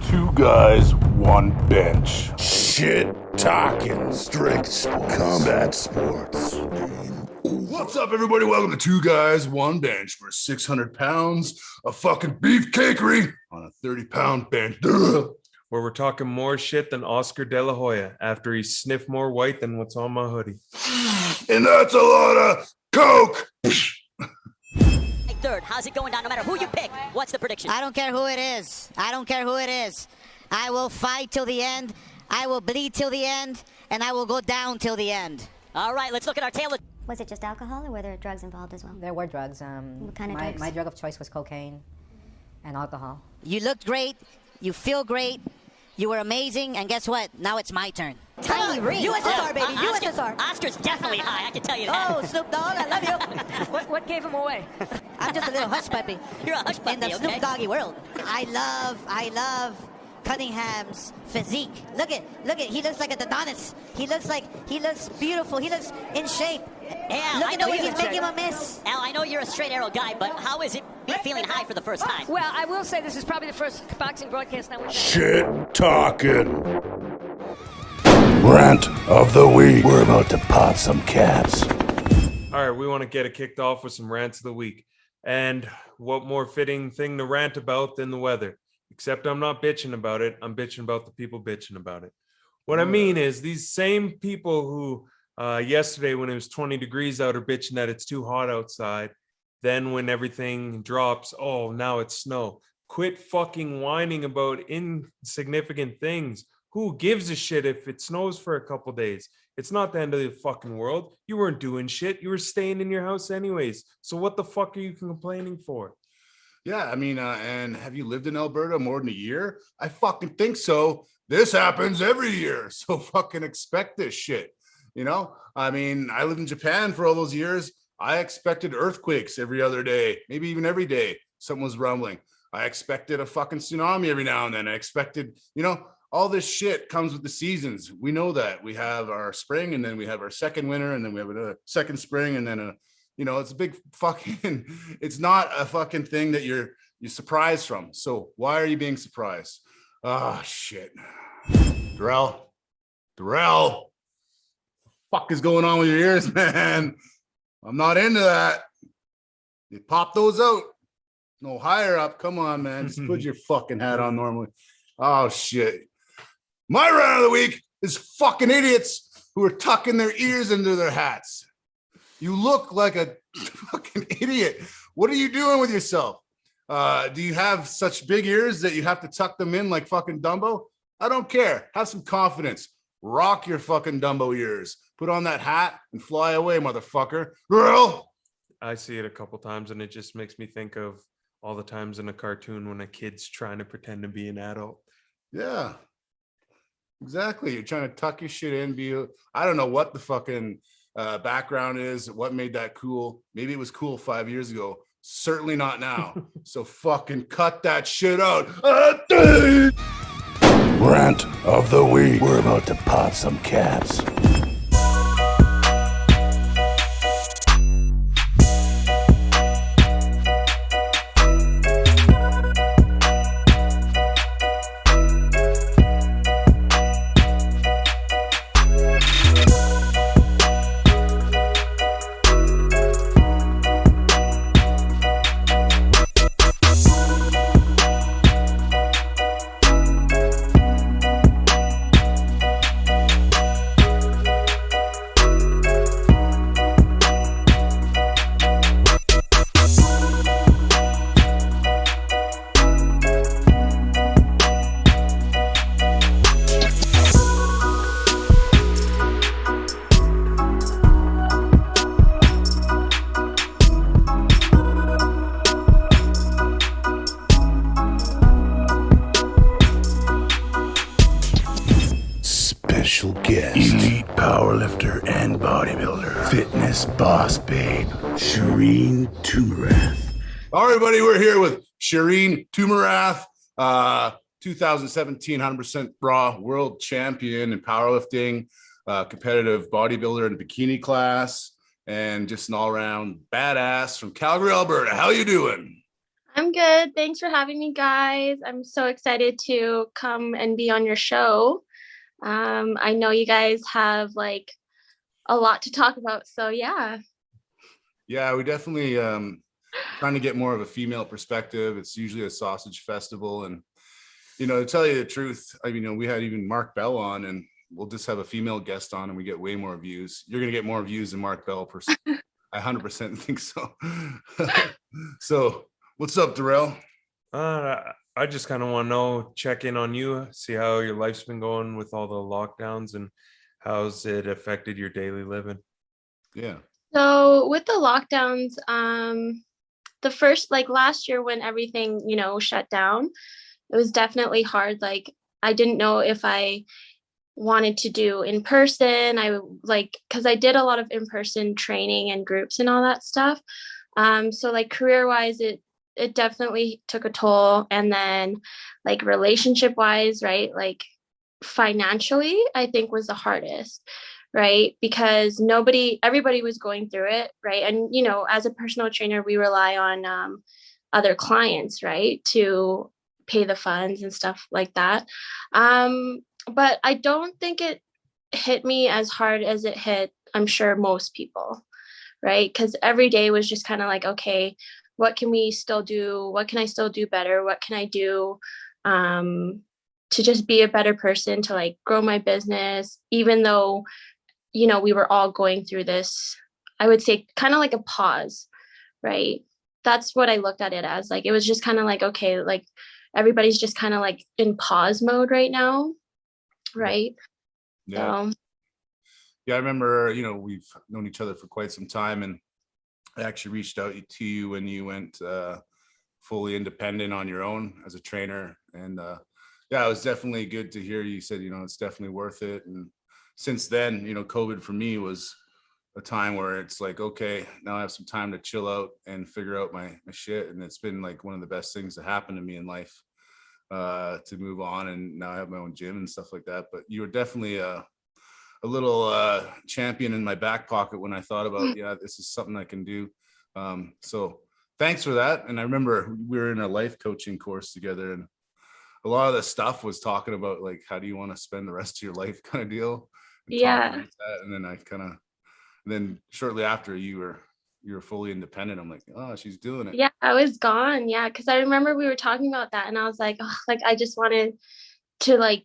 Two guys, one bench. Shit talking, strength sports, combat sports. What's up, everybody? Welcome to Two Guys, One Bench for 600 pounds of fucking beefcakery on a 30-pound bench. Where we're talking more shit than Oscar De La Hoya after he sniffed more white than what's on my hoodie. And that's a lot of coke. Third, how's it going down? No matter who you pick, what's the prediction? I don't care who it is. I don't care who it is. I will fight till the end. I will bleed till the end, and I will go down till the end. All right, let's look at our tail. Was it just alcohol, or were there drugs involved as well? There were drugs. What kind of drugs? My drug of choice was cocaine and alcohol. You looked great. You feel great. You were amazing, and guess what? Now it's my turn. Tiny ring. USSR, baby. USSR. Oscar's definitely high, I can tell you that. Oh, Snoop Dogg, I love you. What gave him away? I'm just a little hush puppy. You're a hush puppy, in the okay? Snoop Doggy world. I love Cunningham's physique. Look at, he looks like a Adonis. He looks beautiful. He looks in shape. Al, Look I at know the way you're he's making him a miss. Al, I know you're a straight arrow guy, but how is it be feeling high for the first time? Well, I will say this is probably the first boxing broadcast that we've done. Shit talking. Rant of the week. We're about to pop some caps. All right, we want to get it kicked off with some rants of the week. And what more fitting thing to rant about than the weather? Except I'm not bitching about it. I'm bitching about the people bitching about it. What I mean is these same people who yesterday when it was 20 degrees out are bitching that it's too hot outside. Then when everything drops, oh, now it's snow. Quit fucking whining about insignificant things. Who gives a shit if it snows for a couple days? It's not the end of the fucking world. You weren't doing shit. You were staying in your house anyways. So what the fuck are you complaining for? Yeah, I mean, and have you lived in Alberta more than a year? I fucking think so. This happens every year. So fucking expect this shit. You know, I mean, I lived in Japan for all those years. I expected earthquakes every other day, maybe even every day. Something was rumbling. I expected a fucking tsunami every now and then. I expected, you know, all this shit comes with the seasons. We know that. We have our spring, and then we have our second winter, and then we have another second spring, and then you know, it's a big fucking, it's not a fucking thing that you're surprised from. So why are you being surprised? Oh, shit. Darrell, fuck is going on with your ears, man? I'm not into that. You pop those out. No, higher up. Come on, man. Just put your fucking hat on normally. Oh, shit. My rant of the week is fucking idiots who are tucking their ears into their hats. You look like a fucking idiot. What are you doing with yourself? Do you have such big ears that you have to tuck them in like fucking Dumbo? I don't care. Have some confidence. Rock your fucking Dumbo ears. Put on that hat and fly away, motherfucker. Girl. I see it a couple times and it just makes me think of all the times in a cartoon when a kid's trying to pretend to be an adult. Yeah, exactly. You're trying to tuck your shit in. I don't know what the fucking background is, what made that cool. Maybe it was cool 5 years ago. Certainly not now. So fucking cut that shit out. Rant of the week. We're about to pop some caps. Special guest, elite powerlifter and bodybuilder, fitness boss babe, Sherine Thoummarath. All right, everybody, we're here with Sherine Thoummarath, 2017 100% raw world champion in powerlifting, competitive bodybuilder in bikini class, and just an all-around badass from Calgary, Alberta. How you doing? I'm good. Thanks for having me, guys. I'm so excited to come and be on your show. I know you guys have like a lot to talk about, so yeah. Yeah, we definitely trying to get more of a female perspective. It's usually a sausage festival, and to tell you the truth, we had even Mark Bell on, and we'll just have a female guest on, and we get way more views. You're gonna get more views than Mark Bell. I 100% think so. So, what's up, Darrell? I just kind of want to know, check in on you, see how your life's been going with all the lockdowns and how's it affected your daily living. Yeah. So with the lockdowns, the first, like last year when everything, shut down, it was definitely hard. Like I didn't know if I wanted to do in person. Because I did a lot of in-person training and groups and all that stuff. So like career wise, it definitely took a toll. And then like relationship wise, right? Like financially, I think was the hardest, right? Because everybody was going through it, right? And, as a personal trainer, we rely on other clients, right? To pay the funds and stuff like that. But I don't think it hit me as hard as it hit, I'm sure, most people, right? Because every day was just kind of like, okay, what can we still do? What can I still do better? What can I do to just be a better person, to like grow my business, even though, we were all going through this, I would say kind of like a pause, right? That's what I looked at it as. Like, it was just kind of like, okay, like everybody's just kind of like in pause mode right now, right? Yeah. So. Yeah, I remember, we've known each other for quite some time, and I actually reached out to you when you went fully independent on your own as a trainer. And yeah, it was definitely good to hear you said, it's definitely worth it. And since then, COVID for me was a time where it's like, okay, now I have some time to chill out and figure out my shit. And it's been like one of the best things that happened to me in life, to move on. And now I have my own gym and stuff like that. But you were definitely a little champion in my back pocket when I thought about, yeah, this is something I can do. So thanks for that. And I remember we were in a life coaching course together, and a lot of the stuff was talking about like, how do you want to spend the rest of your life kind of deal. Yeah. And then then shortly after you were fully independent. I'm like, oh, she's doing it. Yeah, I was gone. Yeah. Cause I remember we were talking about that, and I was like, oh, like, I just wanted to like,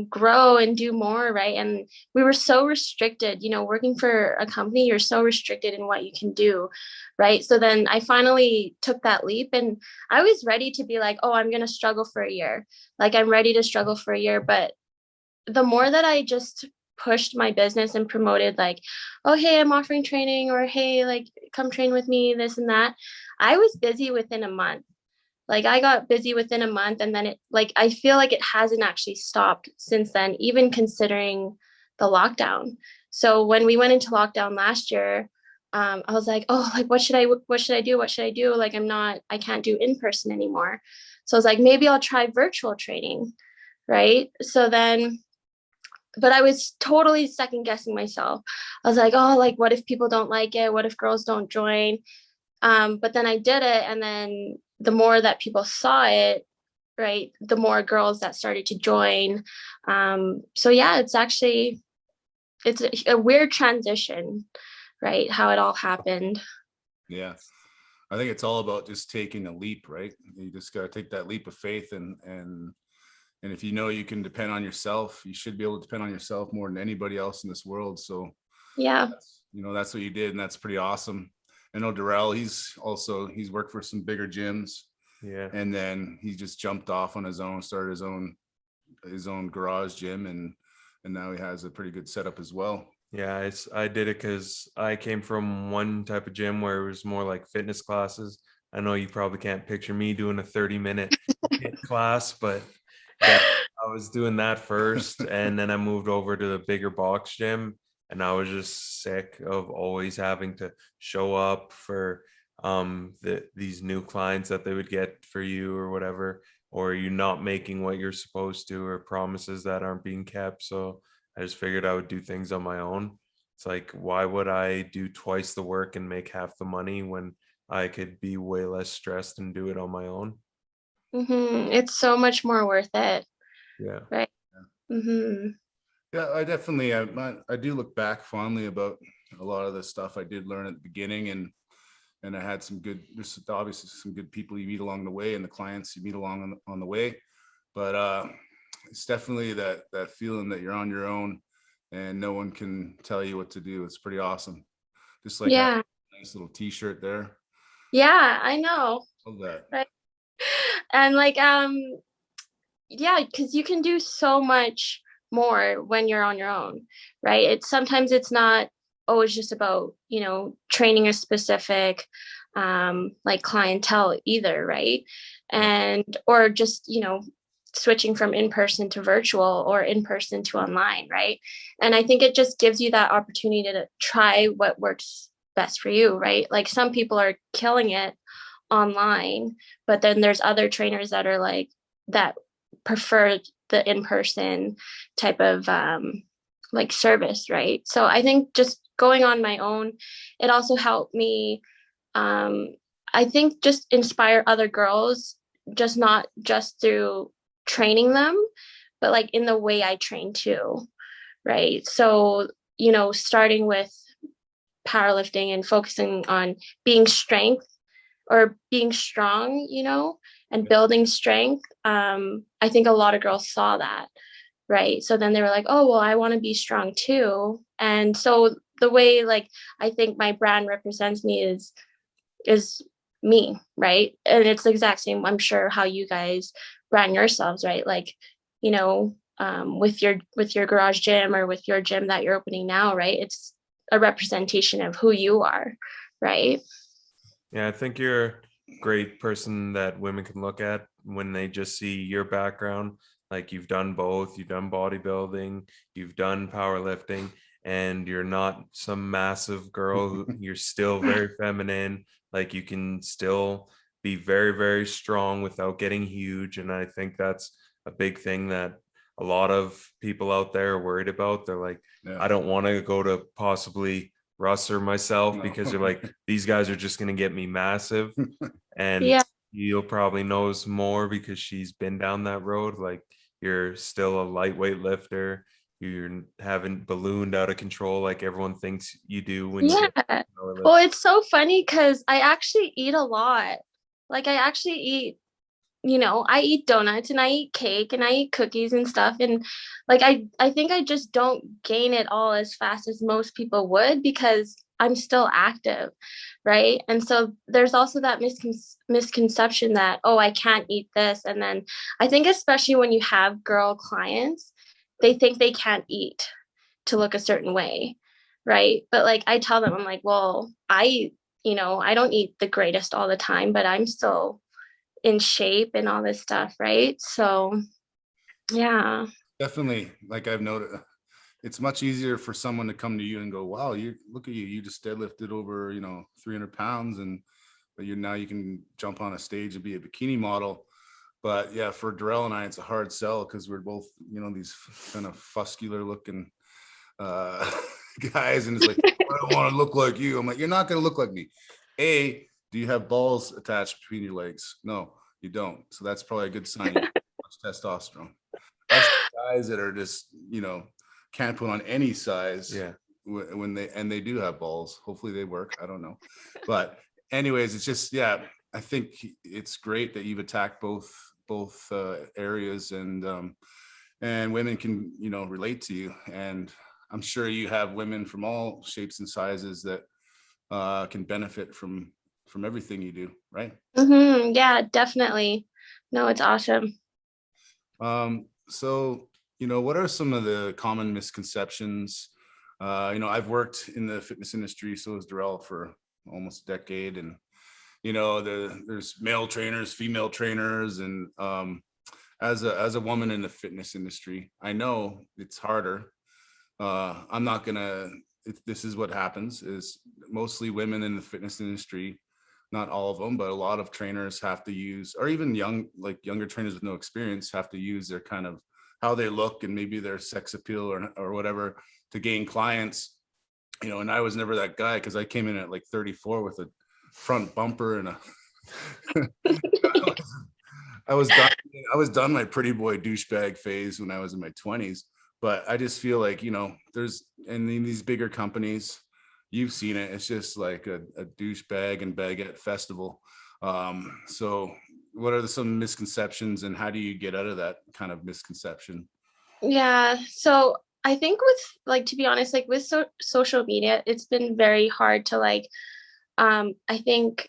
grow and do more, right? And we were so restricted, working for a company, you're so restricted in what you can do, right? So then I finally took that leap, and I was ready to be like, oh, I'm going to struggle for a year. Like, I'm ready to struggle for a year. But the more that I just pushed my business and promoted like, oh, hey, I'm offering training, or hey, like, come train with me, this and that, I was busy within a month. Like, I got busy within a month, and then I feel like it hasn't actually stopped since then, even considering the lockdown. So when we went into lockdown last year, I was like, oh, like, what should I do? What should I do? Like, I can't do in person anymore. So I was like, maybe I'll try virtual training. Right. So then, but I was totally second guessing myself. I was like, oh, like, what if people don't like it? What if girls don't join? But then I did it, and then the more that people saw it, right, the more girls that started to join. So yeah, it's a weird transition, right? How it all happened. Yeah. I think it's all about just taking a leap, right? You just got to take that leap of faith, and if you can depend on yourself, you should be able to depend on yourself more than anybody else in this world. So yeah, that's what you did, and that's pretty awesome. I know Darrell, he's worked for some bigger gyms. Yeah. And then he just jumped off on his own, started his own garage gym, and now he has a pretty good setup as well. Yeah, I did it because I came from one type of gym where it was more like fitness classes. I know you probably can't picture me doing a 30-minute class, but yeah, I was doing that first, and then I moved over to the bigger box gym. And I was just sick of always having to show up for these new clients that they would get for you or whatever, or you not making what you're supposed to, or promises that aren't being kept. So I just figured I would do things on my own. It's like, why would I do twice the work and make half the money when I could be way less stressed and do it on my own. It's so much more worth it. Yeah. Right. Yeah, I definitely, I do look back fondly about a lot of the stuff I did learn at the beginning, and I had there's obviously some good people you meet along the way, and the clients you meet along on the way. But it's definitely that feeling that you're on your own and no one can tell you what to do. It's pretty awesome. Just like Yeah. a nice little t-shirt there. Yeah, I know. Love that. Right. And like, yeah, because you can do so much more when you're on your own, right? Sometimes it's not always just about, training a specific like clientele either, right? And or just, switching from in-person to virtual or in-person to online, right? And I think it just gives you that opportunity to try what works best for you, right? Like some people are killing it online, but then there's other trainers that are like that prefer the in-person type of like service, right? So I think just going on my own, it also helped me I think just inspire other girls, just not just through training them, but like in the way I train too, right? So starting with powerlifting and focusing on being being strong, and building strength. I think a lot of girls saw that, right? So then they were like, oh, well, I want to be strong too. And so the way like I think my brand represents me is me, right? And it's the exact same, I'm sure, how you guys brand yourselves, right? Like, with your garage gym or with your gym that you're opening now, right? It's a representation of who you are, right? Yeah, I think you're a great person that women can look at when they just see your background. Like you've done both, you've done bodybuilding, you've done powerlifting, and you're not some massive girl. You're still very feminine. Like you can still be very, very strong without getting huge. And I think that's a big thing that a lot of people out there are worried about. They're like, I don't want to go to possibly Russ or myself because you're like, these guys are just going to get me massive. And you'll probably knows more because she's been down that road. Like you're still a lightweight lifter. You haven't ballooned out of control like everyone thinks you do when you get well, it's so funny because I actually eat a lot. Like I actually eat, I eat donuts and I eat cake and I eat cookies and stuff. And like I think I just don't gain it all as fast as most people would because I'm still active, right? And so there's also that misconception that, oh, I can't eat this. And then I think especially when you have girl clients, they think they can't eat to look a certain way, right? But like I tell them, I'm like, well, I don't eat the greatest all the time, but I'm still in shape and all this stuff, right? So yeah, definitely. Like I've noticed, it's much easier for someone to come to you and go, wow, you look at you just deadlifted over 300 pounds, and but now you can jump on a stage and be a bikini model. But yeah, for Darrell and I, it's a hard sell because we're both these kind of muscular looking guys, and it's like, I don't want to look like you. I'm like, you're not going to look like me. Do you have balls attached between your legs? No, you don't. So that's probably a good sign. You have much testosterone. That's guys that are just, can't put on any size. Yeah. When they do have balls. Hopefully they work. I don't know. But anyways, it's just, I think it's great that you've attacked both areas, and women can, relate to you. And I'm sure you have women from all shapes and sizes that can benefit from everything you do, right? Yeah, definitely. No, it's awesome. So what are some of the common misconceptions? I've worked in the fitness industry, so has Darrell, for almost a decade, and there's male trainers, female trainers, and as a woman in the fitness industry, I know it's harder. I'm not gonna. This is what happens: is mostly women in the fitness industry. Not all of them, but a lot of trainers have to use, or even younger trainers with no experience have to use their kind of how they look and maybe their sex appeal or whatever to gain clients. And I was never that guy because I came in at like 34 with a front bumper and a I was done my pretty boy douchebag phase when I was in my 20s, but I just feel like, there's in these bigger companies, you've seen it, it's just like a douchebag and baguette festival. So what are some misconceptions, and how do you get out of that kind of misconception? Yeah. So I think with like, to be honest, like with social media, it's been very hard to like, I think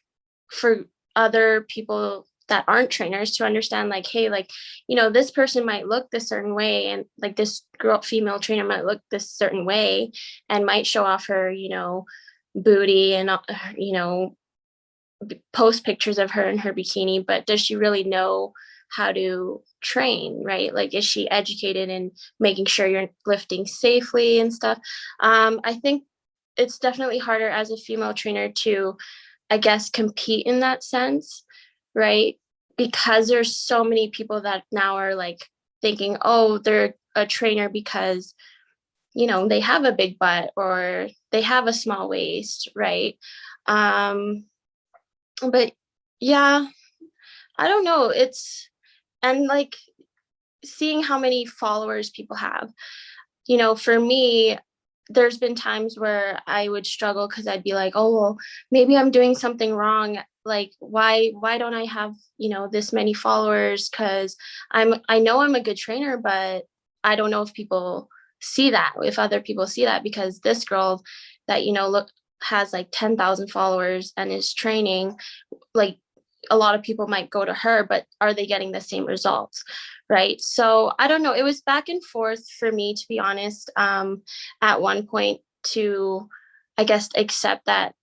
for other people that aren't trainers to understand like, hey, like, this person might look this certain way, and like this female trainer might look this certain way and might show off her, booty and, post pictures of her in her bikini, but does she really know how to train, right? Like, is she educated in making sure you're lifting safely and stuff? I think it's definitely harder as a female trainer to, I guess, compete in that sense, right? Because there's so many people that now are like thinking, oh, they're a trainer because, they have a big butt or they have a small waist, right? But yeah, I don't know. And like seeing how many followers people have, for me, there's been times where I would struggle because I'd be like, oh, well, maybe I'm doing something wrong. Like, why don't I have, this many followers? Because I know I'm a good trainer, but I don't know if people see that, if other people see that, because this girl that, has like 10,000 followers and is training, like a lot of people might go to her, but are they getting the same results? Right. So I don't know. It was back and forth for me, to be honest, at one point to, I guess, accept that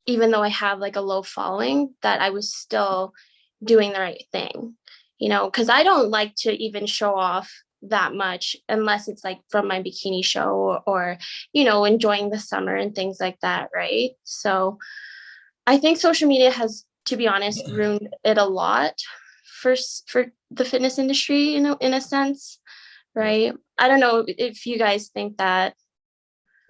even though I have like a low following, that I was still doing the right thing, because I don't like to even show off that much unless it's like from my bikini show or enjoying the summer and things like that. Right. So I think social media has, to be honest, ruined it a lot for the fitness industry, in a sense, right? I don't know if you guys think that.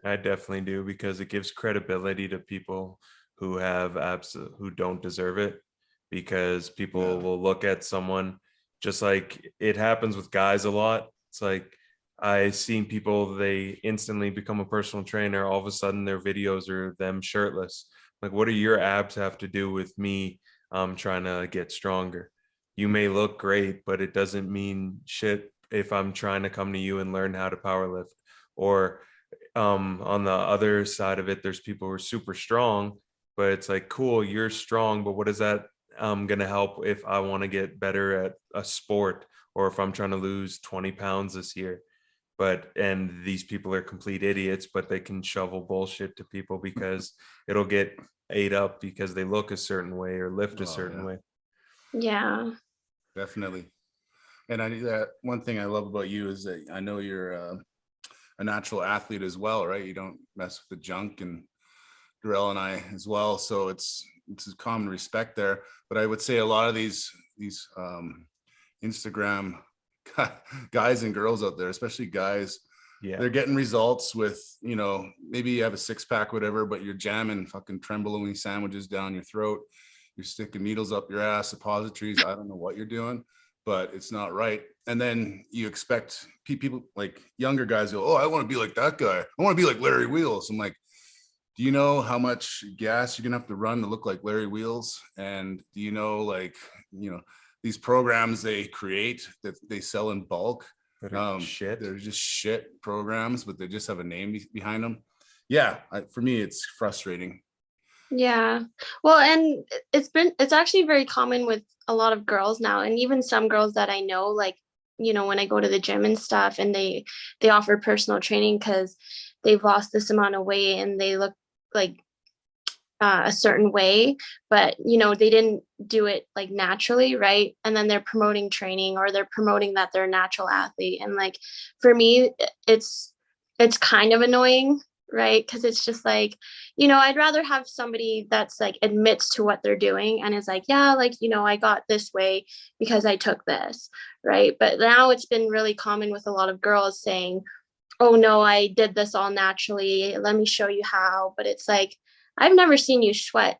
I definitely do, because it gives credibility to people who have abs who don't deserve it, because people will look at someone, just like it happens with guys a lot. It's like I've seen people, they instantly become a personal trainer. All of a sudden their videos are them shirtless. Like, what do your abs have to do with me trying to get stronger? You may look great, but it doesn't mean shit if I'm trying to come to you and learn how to power lift. Or on the other side of it, there's people who are super strong, but it's like, cool, you're strong, but what is that gonna help if I want to get better at a sport, or if I'm trying to lose 20 pounds this year? And these people are complete idiots, but they can shovel bullshit to people because it'll get ate up because they look a certain way or lift a certain way. Yeah, Definitely. And that one thing I love about you is that I know you're a natural athlete as well, right? You don't mess with the junk, and Darrell and I as well. So it's a common respect there. But I would say a lot of these Instagram guys and girls out there, especially guys, they're getting results with, maybe you have a six-pack, whatever, but you're jamming fucking trenbolone sandwiches down your throat. You're sticking needles up your ass, suppositories. I don't know what you're doing, but it's not right. And then you expect people, like younger guys, go, oh, I want to be like that guy. I want to be like Larry Wheels. I'm like, do you know how much gas you're gonna have to run to look like Larry Wheels? And do you know, like, these programs they create that they sell in bulk? Shit. They're just shit programs, but they just have a name behind them. Yeah, for me, it's frustrating. Yeah. Well, and it's actually very common with a lot of girls now, and even some girls that I know, like, when I go to the gym and stuff, and they offer personal training because they've lost this amount of weight and they look like a certain way, but they didn't do it like naturally, right? And then they're promoting training, or they're promoting that they're a natural athlete, and like for me, it's kind of annoying, right? Because it's just like, I'd rather have somebody that's like admits to what they're doing and is like, yeah, like, I got this way because I took this, right? But now it's been really common with a lot of girls saying, oh no, I did this all naturally, let me show you how. But it's like, I've never seen you sweat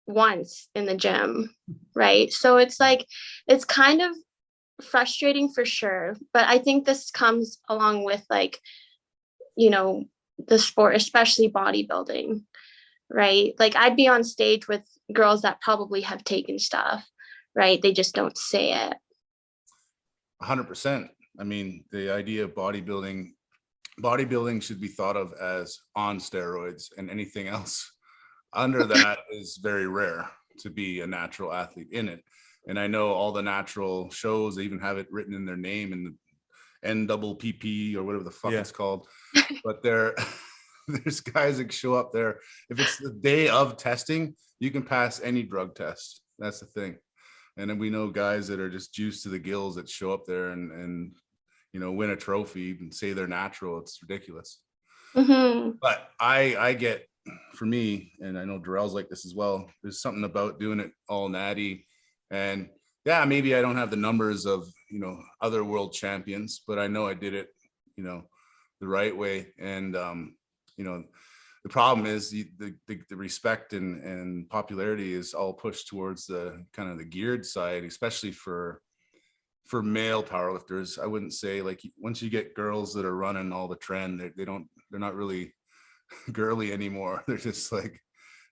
once in the gym, right? So it's like, it's kind of frustrating for sure. But I think this comes along with like, you know, the sport, especially bodybuilding, right? Like I'd be on stage with girls that probably have taken stuff, right? They just don't say it. 100%. I mean, the idea of bodybuilding should be thought of as on steroids, and anything else under that is very rare to be a natural athlete in it. And I know all the natural shows, they even have it written in their name in the NPPP or whatever the fuck it's called. But there's guys that show up there. If it's the day of testing, you can pass any drug test. That's the thing. And then we know guys that are just juiced to the gills that show up there and you know, win a trophy and say they're natural. It's ridiculous. But I get, for me, and I know Darrell's like this as well, there's something about doing it all natty. And yeah, maybe I don't have the numbers of, you know, other world champions, but I know I did it, you know, the right way. And you know, the problem is the respect and popularity is all pushed towards the kind of the geared side, especially for male powerlifters. I wouldn't say, like, once you get girls that are running all the trend, they're not really girly anymore. They're just like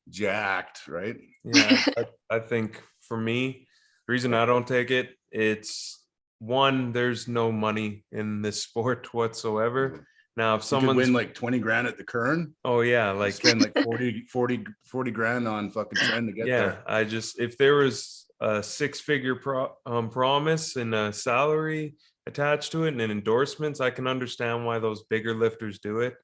jacked, right? Yeah, I think for me, the reason I don't take it, it's one, there's no money in this sport whatsoever. Now, if someone win like 20 grand at the Kern, oh yeah, like spend like 40 grand on fucking trend to get there. I just, if there was a 6-figure promise and a salary attached to it and endorsements, I can understand why those bigger lifters do it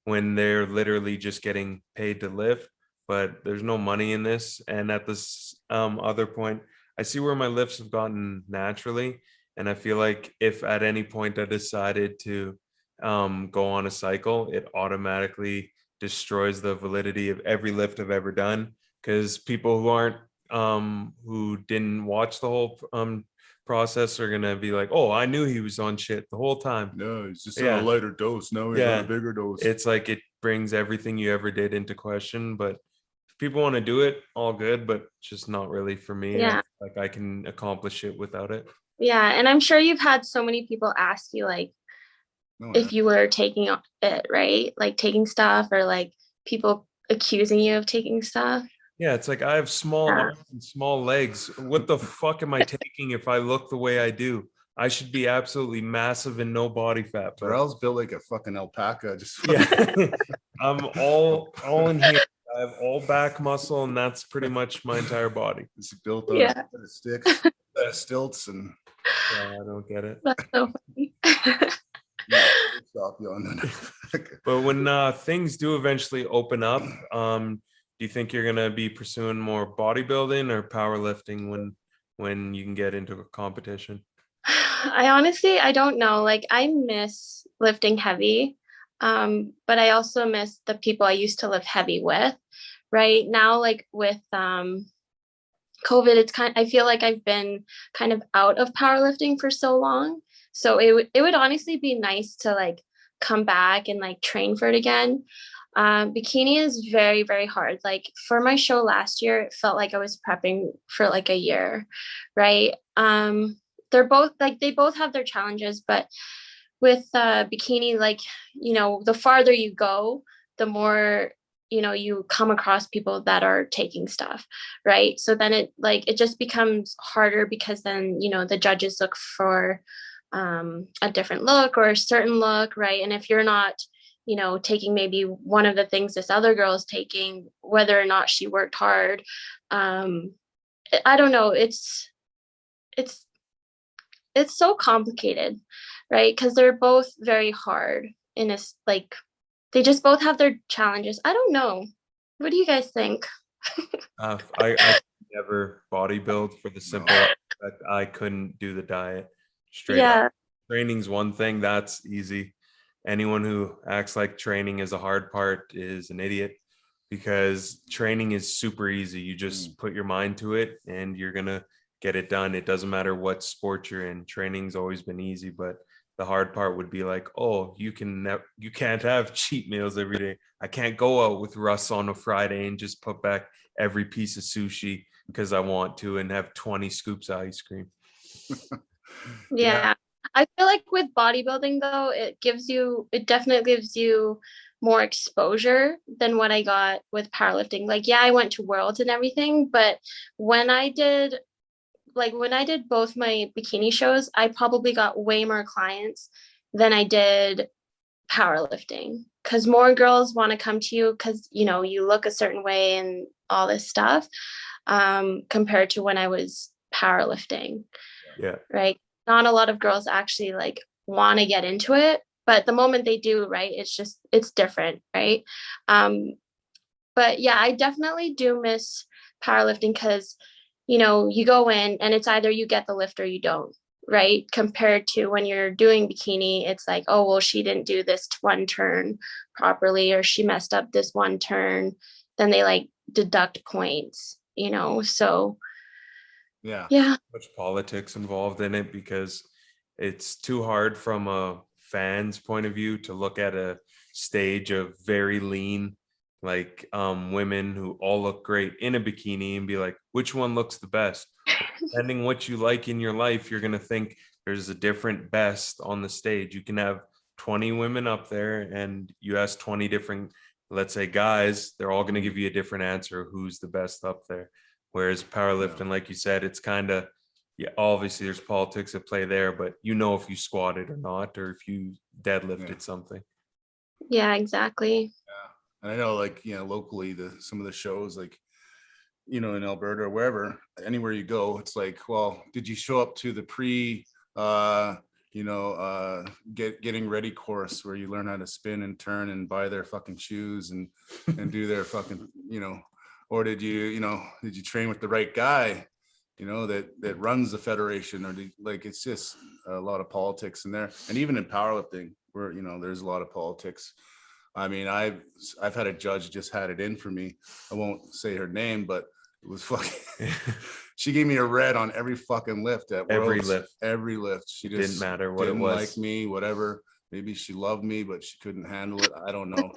when they're literally just getting paid to lift. But there's no money in this. And at this other point, I see where my lifts have gotten naturally. And I feel like if at any point I decided to go on a cycle, it automatically destroys the validity of every lift I've ever done, because people who aren't who didn't watch the whole process are gonna be like, oh, I knew he was on shit the whole time. No, he's just on a lighter dose. Now he's on a bigger dose. It's like it brings everything you ever did into question. But if people want to do it, all good, but just not really for me. Yeah. Like I can accomplish it without it. Yeah. And I'm sure you've had so many people ask you, like, if you were taking it, right? Like taking stuff, or like people accusing you of taking stuff. Yeah, it's like I have small arms and small legs. What the fuck am I taking if I look the way I do? I should be absolutely massive and no body fat. Darrell's built like a fucking alpaca. Just yeah, I'm all in here. I have all back muscle, and that's pretty much my entire body. It's built on a set of sticks, stilts, and I don't get it. That's so funny. But when things do eventually open up, do you think you're gonna be pursuing more bodybuilding or powerlifting when you can get into a competition? I don't know. Like I miss lifting heavy, but I also miss the people I used to lift heavy with. Right now, like with COVID, I feel like I've been kind of out of powerlifting for so long. So it would honestly be nice to like come back and like train for it again. Bikini is very, very hard. Like for my show last year, it felt like I was prepping for like a year, right? They're both like, they both have their challenges, but with Bikini, like, you know, the farther you go, the more, you know, you come across people that are taking stuff, right? So then it just becomes harder, because then, you know, the judges look for a different look or a certain look, right? And if you're not, you know, taking maybe one of the things this other girl is taking, whether or not she worked hard, I don't know. It's so complicated, right? Because they're both very hard in a, like, they just both have their challenges. I don't know. What do you guys think? I never bodybuild for the simple that I couldn't do the diet straight up. Training's one thing, that's easy. Anyone who acts like training is a hard part is an idiot, because training is super easy. You just put your mind to it and you're gonna get it done. It doesn't matter what sport you're in. Training's always been easy, but the hard part would be like, oh, you can't have cheat meals every day. I can't go out with Russ on a Friday and just put back every piece of sushi because I want to and have 20 scoops of ice cream. Yeah. I feel like with bodybuilding though, it definitely gives you more exposure than what I got with powerlifting. Like, yeah, I went to Worlds and everything, but when I did both my bikini shows, I probably got way more clients than I did powerlifting, because more girls want to come to you because, you know, you look a certain way and all this stuff, compared to when I was powerlifting. Yeah. Right. Not a lot of girls actually like want to get into it, but the moment they do, right, it's different, right? But yeah, I definitely do miss powerlifting because, you know, you go in and it's either you get the lift or you don't, right? Compared to when you're doing bikini, it's like, oh, well, she didn't do this one turn properly, or she messed up this one turn. Then they like deduct points, you know? So yeah. Much politics involved in it because it's too hard from a fan's point of view to look at a stage of very lean, like women who all look great in a bikini and be like, which one looks the best? Depending what you like in your life, you're going to think there's a different best on the stage. You can have 20 women up there and you ask 20 different, let's say, guys, they're all going to give you a different answer of who's the best up there. Whereas powerlifting, like you said, it's kind of, yeah, obviously there's politics at play there, but you know if you squatted or not, or if you deadlifted something. Yeah, exactly. Yeah. And I know, like, you know, locally, some of the shows, like, you know, in Alberta or wherever, anywhere you go, it's like, well, did you show up to the getting ready course where you learn how to spin and turn and buy their fucking shoes and do their fucking, you know, or did you train with the right guy, you know, that runs the federation, or like, it's just a lot of politics in there. And even in powerlifting, where, you know, there's a lot of politics. I mean, I've had a judge just had it in for me. I won't say her name, but it was fucking. She gave me a red on every fucking lift at Worlds. Every lift. She just didn't matter what it was. Didn't like me, whatever. Maybe she loved me, but she couldn't handle it. I don't know.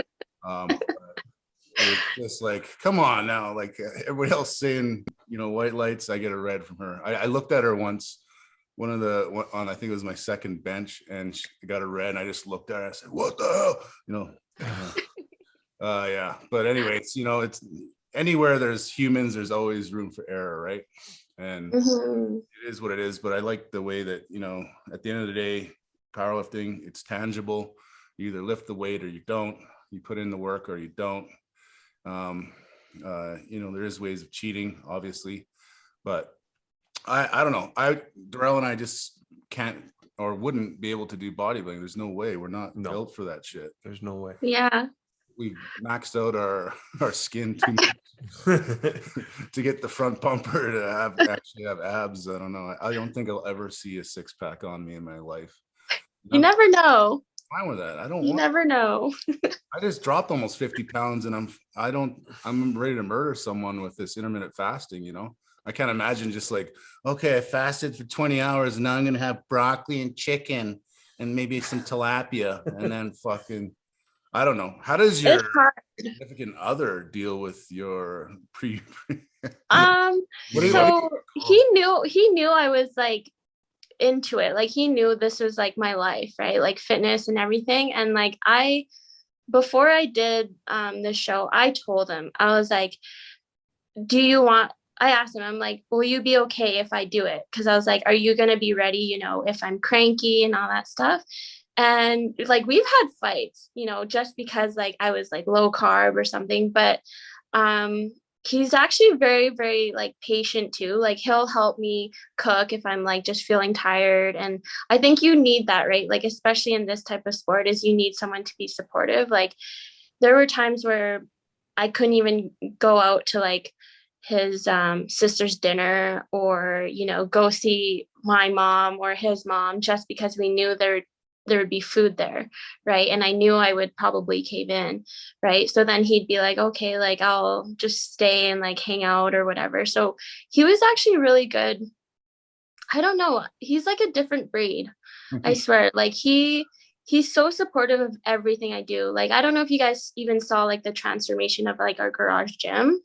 It was just like, come on now, like everybody else saying, you know, white lights, I get a red from her. I looked at her once, I think it was my second bench, and she got a red, and I just looked at her, I said, what the hell? You know, yeah. But anyways, you know, it's anywhere there's humans, there's always room for error, right? And it is what it is. But I like the way that, you know, at the end of the day, powerlifting, it's tangible. You either lift the weight or you don't. You put in the work or you don't. You know, there is ways of cheating, obviously, but I don't know. Darrell and I just can't or wouldn't be able to do bodybuilding. There's no way. We're not built for that shit. There's no way. Yeah. We've maxed out our skin too much to get the front bumper to actually have abs. I don't know. I don't think I'll ever see a six pack on me in my life. You never know. Fine with that. You never know. I just dropped almost 50 pounds and I'm ready to murder someone with this intermittent fasting, you know. I can't imagine just like, okay, I fasted for 20 hours and now I'm gonna have broccoli and chicken and maybe some tilapia and then fucking, I don't know. How does your significant other deal with your so he knew I was like into it. Like, he knew this was like my life, right? Like fitness and everything. And like, before I did this show, I told him, I was like, I asked him, I'm like, will you be okay if I do it? Because I was like, are you going to be ready, you know, if I'm cranky and all that stuff? And like, we've had fights, you know, just because like I was like low carb or something, but he's actually very, very like patient too. Like, he'll help me cook if I'm like just feeling tired. And I think you need that, right? Like, especially in this type of sport, is you need someone to be supportive. Like, there were times where I couldn't even go out to like his sister's dinner, or, you know, go see my mom or his mom, just because we knew there would be food there, right? And I knew I would probably cave in, right? So then he'd be like, okay, like I'll just stay and like hang out or whatever. So he was actually really good. I don't know. He's like a different breed. I swear. Like, he's so supportive of everything I do. Like, I don't know if you guys even saw like the transformation of like our garage gym.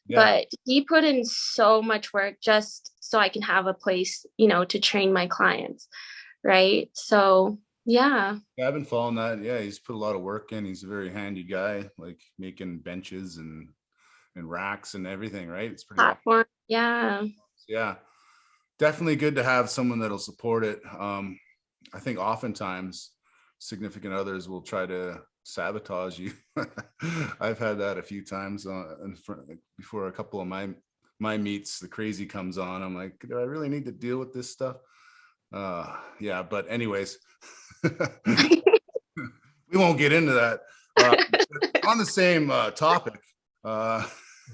but he put in so much work just so I can have a place, you know, to train my clients. Right. So, yeah. I've been following that. Yeah, he's put a lot of work in. He's a very handy guy, like making benches and racks and everything, right? It's pretty awesome. Platform. Yeah. Yeah. Definitely good to have someone that'll support it. I think oftentimes significant others will try to sabotage you. I've had that a few times before a couple of my meets. The crazy comes on. I'm like, do I really need to deal with this stuff? Yeah, but anyways, we won't get into that. On the same topic,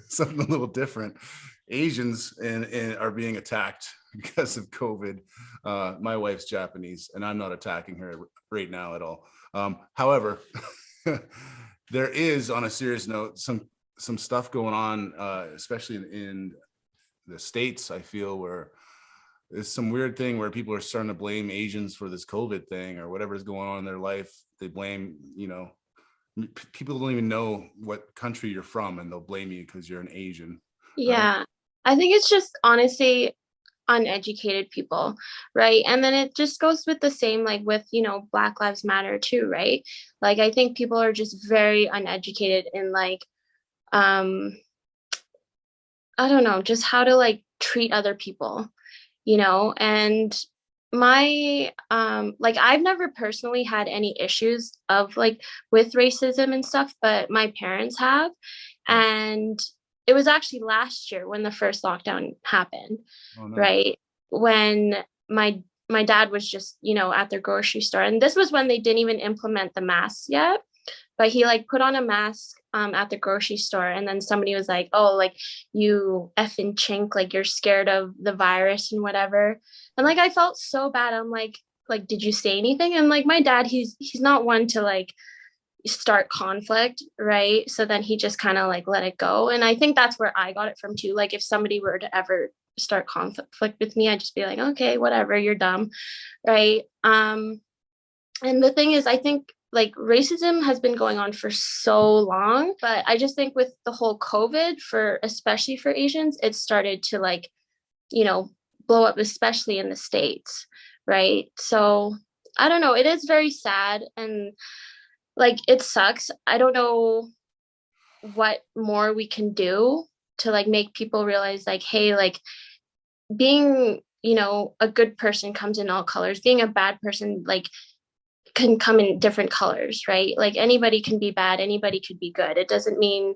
something a little different. Asians are being attacked because of COVID. My wife's Japanese, and I'm not attacking her right now at all. However, there is, on a serious note, some stuff going on, especially in the States, I feel, where there's some weird thing where people are starting to blame Asians for this COVID thing or whatever's going on in their life. They blame, you know, people don't even know what country you're from, and they'll blame you because you're an Asian. Yeah. Right? I think it's just honestly uneducated people, right? And then it just goes with the same, like with, you know, Black Lives Matter too, right? Like, I think people are just very uneducated in like, I don't know, just how to like treat other people, you know? And my like, I've never personally had any issues of like with racism and stuff, but my parents have. And it was actually last year when the first lockdown happened. Oh, no. Right? When my dad was just, you know, at their grocery store, and this was when they didn't even implement the masks yet, but he like put on a mask at the grocery store, and then somebody was like, oh, like, you effing chink, like you're scared of the virus and whatever. And like, I felt so bad. I'm like, did you say anything? And like, my dad, he's not one to like start conflict, right? So then he just kind of like let it go. And I think that's where I got it from too. Like, if somebody were to ever start conflict with me, I'd just be like, okay, whatever, you're dumb, right? And the thing is, I think like racism has been going on for so long, but I just think with the whole COVID, for especially for Asians, it started to like, you know, blow up, especially in the States, right? So I don't know, it is very sad, and like, it sucks. I don't know what more we can do to like make people realize like, hey, like, being, you know, a good person comes in all colors. Being a bad person like can come in different colors, right? Like, anybody can be bad, anybody could be good. It doesn't mean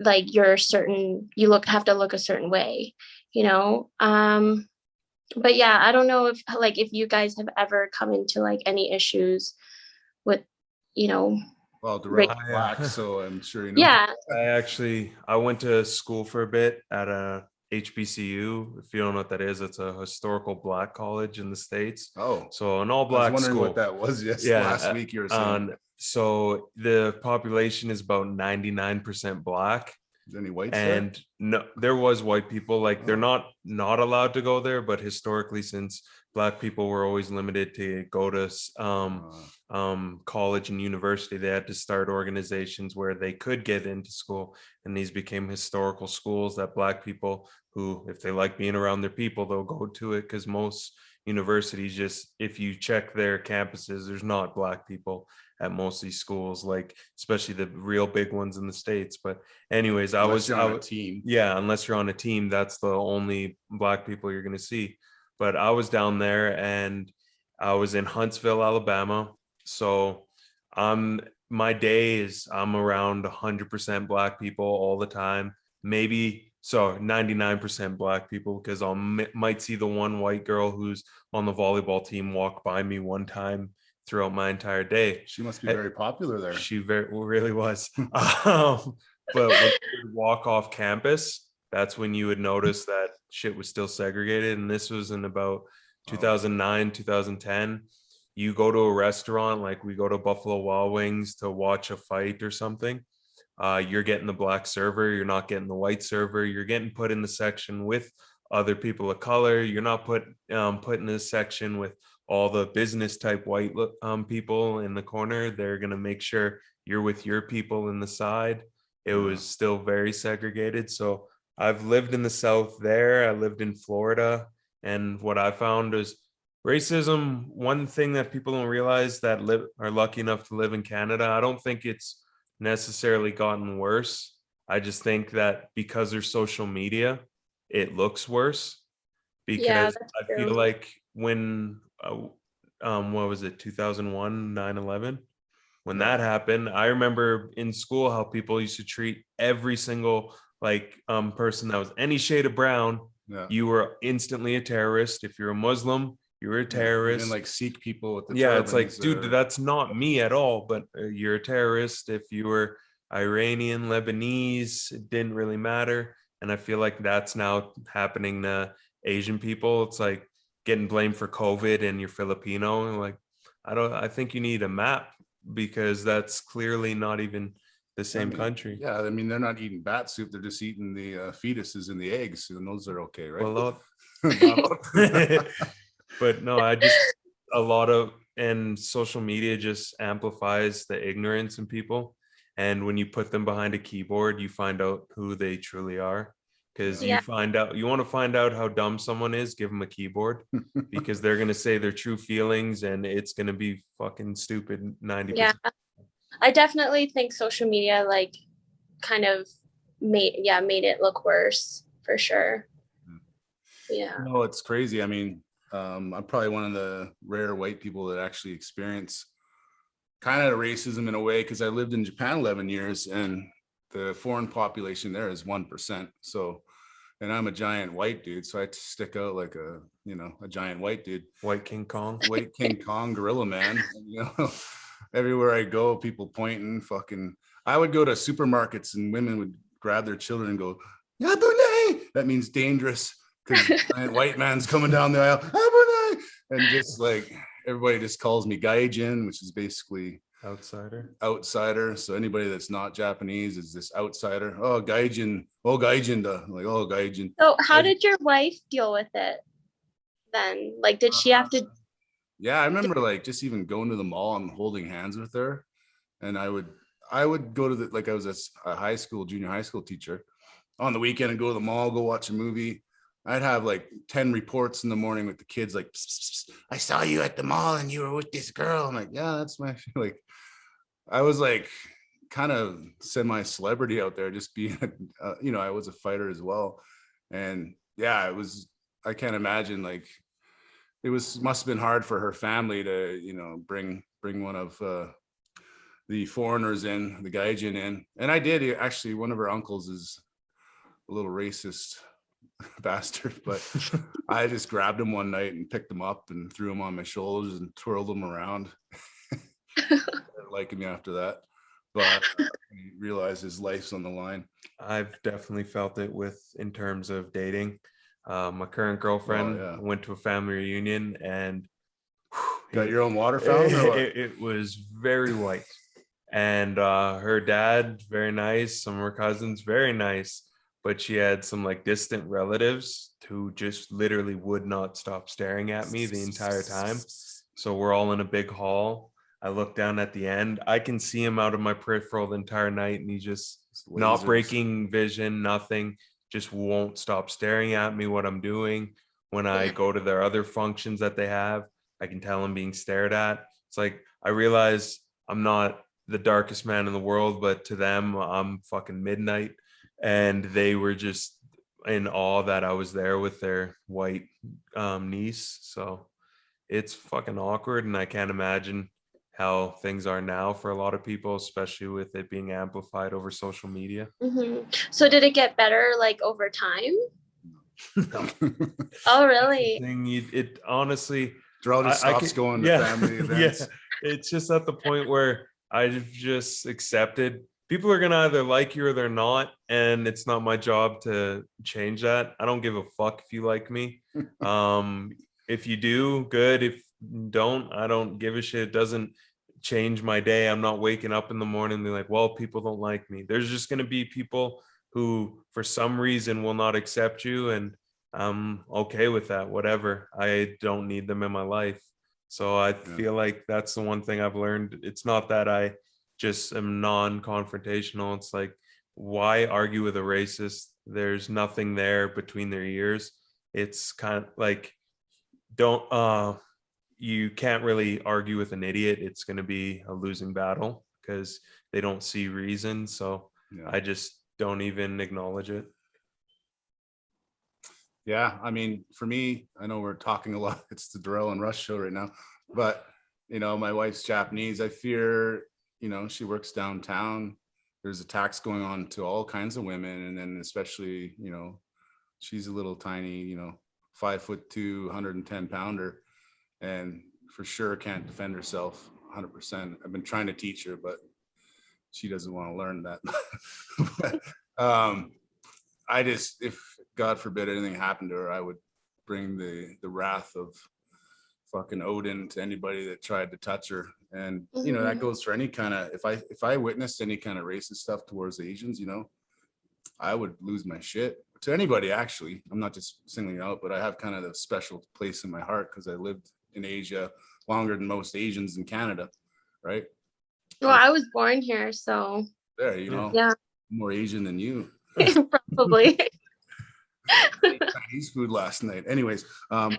like you have to look a certain way, you know? But yeah, I don't know if you guys have ever come into like any issues with, you know, well, Darrell's Black, so I'm sure you know. Yeah. I went to school for a bit at a HBCU. If you don't know what that is, it's a historical Black college in the States. Oh, so an all Black I was wondering school. what that was. Yes, yeah, last week you were saying. So the population is about 99% Black. Is there any whites and there? No, there was white people. Like, they're not allowed to go there, but historically, since Black people were always limited to go to college and university, they had to start organizations where they could get into school, and these became historical schools that Black people, who, if they like being around their people, they'll go to it, because most universities, just if you check their campuses, there's not Black people at most of these schools, like especially the real big ones in the States. But anyways, unless you're on a team. Yeah, unless you're on a team, that's the only Black people you're going to see. But I was down there, and I was in Huntsville, Alabama. So my day is I'm around 100% Black people all the time. Maybe 99% Black people, because I might see the one white girl who's on the volleyball team walk by me one time throughout my entire day. She must be very popular there. She really was. But when you would walk off campus, that's when you would notice that shit was still segregated. And this was in about 2009, 2010. You go to a restaurant, like we go to Buffalo Wild Wings to watch a fight or something. You're getting the Black server. You're not getting the white server. You're getting put in the section with other people of color. You're not put in this section with all the business type white people in the corner. They're going to make sure you're with your people in the side. it was still very segregated. So I've lived in the South there. I lived in Florida. And what I found is racism, one thing that people don't realize that are lucky enough to live in Canada, I don't think it's necessarily gotten worse. I just think that because there's social media, it looks worse. Because I feel like when, what was it, 2001, 9/11? When that happened, I remember in school how people used to treat every single person that was any shade of brown. You were instantly a terrorist. If you're a Muslim, you were a terrorist. And like Sikh people with the turbans, it's like, dude, or... that's not me at all. But you're a terrorist. If you were Iranian, Lebanese, it didn't really matter. And I feel like that's now happening to Asian people. It's like getting blamed for COVID and you're Filipino. And like, I think you need a map, because that's clearly not even the same country. Yeah, I mean, they're not eating bat soup. They're just eating the fetuses and the eggs, and those are okay, right? Well, but no, and social media just amplifies the ignorance in people. And when you put them behind a keyboard, you find out who they truly are. Because you want to find out how dumb someone is, give them a keyboard, because they're going to say their true feelings and it's going to be fucking stupid 90%. Yeah, I definitely think social media like kind of made it look worse for sure. Yeah. No, it's crazy. I mean, I'm probably one of the rare white people that actually experience kind of racism in a way, because I lived in Japan 11 years and the foreign population there is 1%. So, and I'm a giant white dude, so I stick out like a giant white dude. White King Kong, gorilla man. Everywhere I go, people pointing. I would go to supermarkets and women would grab their children and go, "Yabune!" That means dangerous, because giant white man's coming down the aisle. Yabune! And just like everybody just calls me gaijin, which is basically outsider. So anybody that's not Japanese is this outsider. Oh, gaijin. Oh, gaijin da. Like, oh, gaijin. So how did your wife deal with it then? Like, did she have to? Yeah, I remember like just even going to the mall and holding hands with her. And I would go to I was a junior high school teacher on the weekend and go to the mall, go watch a movie. I'd have like 10 reports in the morning with the kids, like, pss, pss, I saw you at the mall and you were with this girl. I'm like, yeah, that's my, like, I was like kind of semi-celebrity out there, just being, I was a fighter as well. And yeah, I can't imagine, like, must have been hard for her family to, bring one of the foreigners in, the gaijin in. And I did, actually, one of her uncles is a little racist bastard, but I just grabbed him one night and picked him up and threw him on my shoulders and twirled him around. Liking me after that, but he realized his life's on the line. I've definitely felt it in terms of dating. My current girlfriend went to a family reunion and got your own water fountain. It was very white, and her dad very nice, some of her cousins very nice. But she had some like distant relatives who just literally would not stop staring at me the entire time. So we're all in a big hall. I look down at the end. I can see him out of my peripheral the entire night, and he's just not breaking vision, nothing. Just won't stop staring at me what I'm doing. When I go to their other functions that they have, I can tell I'm being stared at. It's like, I realize I'm not the darkest man in the world, but to them, I'm fucking midnight. And they were just in awe that I was there with their white niece. So it's fucking awkward, and I can't imagine how things are now for a lot of people, especially with it being amplified over social media. Mm-hmm. So did it get better like over time? No. Oh, really? It honestly, Darrell just stops going to family events. Yeah, it's just at the point where I've just accepted people are going to either like you or they're not. And it's not my job to change that. I don't give a fuck if you like me. If you do, good. If you don't, I don't give a shit. It doesn't change my day. I'm not waking up in the morning and be like, well, people don't like me. There's just going to be people who for some reason will not accept you. And I'm okay with that, whatever. I don't need them in my life. So I feel like that's the one thing I've learned. It's not that I just am non-confrontational. It's like why argue with a racist? There's nothing there between their ears. It's kind of like, you can't really argue with an idiot. It's going to be a losing battle because they don't see reason. So I just don't even acknowledge it. Yeah, I mean, for me, I know we're talking a lot. It's the Darrell and Rush show right now, but my wife's Japanese. I fear, she works downtown. There's attacks going on to all kinds of women, and then especially, she's a little tiny, 5'2", 110-pounder, and for sure can't defend herself 100%. I've been trying to teach her, but she doesn't want to learn that. But, I just, if God forbid anything happened to her, I would bring the wrath of fucking Odin to anybody that tried to touch her. And that goes for any kind of, if I witnessed any kind of racist stuff towards Asians, I would lose my shit. To anybody, actually. I'm not just singling out, but I have kind of a special place in my heart because I lived in Asia longer than most Asians in Canada, right? Well, I was born here, so there, yeah, more Asian than you. probably. Chinese food last night. Anyways, yeah,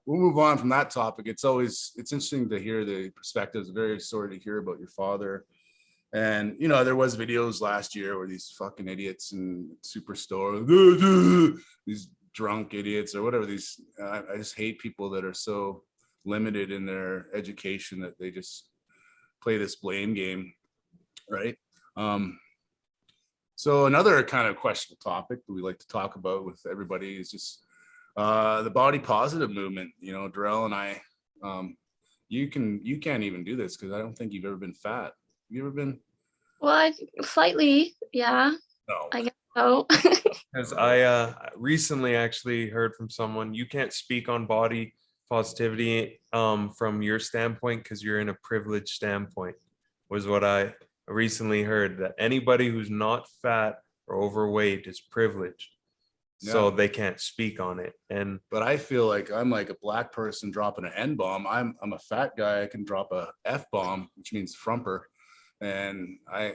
we'll move on from that topic. It's interesting to hear the perspectives. Very sorry to hear about your father. And there was videos last year where these fucking idiots in Superstore, these drunk idiots or whatever, I just hate people that are so limited in their education that they just play this blame game, right? So another kind of questionable topic that we like to talk about with everybody is just the body positive movement. Darrell and I, you can't even do this because I don't think you've ever been fat. Have you ever been? Well, slightly, yeah. No. I guess so. Because I recently actually heard from someone, you can't speak on body positivity from your standpoint because you're in a privileged standpoint, was what I recently heard, that anybody who's not fat or overweight is privileged. So they can't speak on it. But I feel like I'm like a black person dropping an N-bomb. I'm a fat guy. I can drop a F-bomb, which means frumper. And I've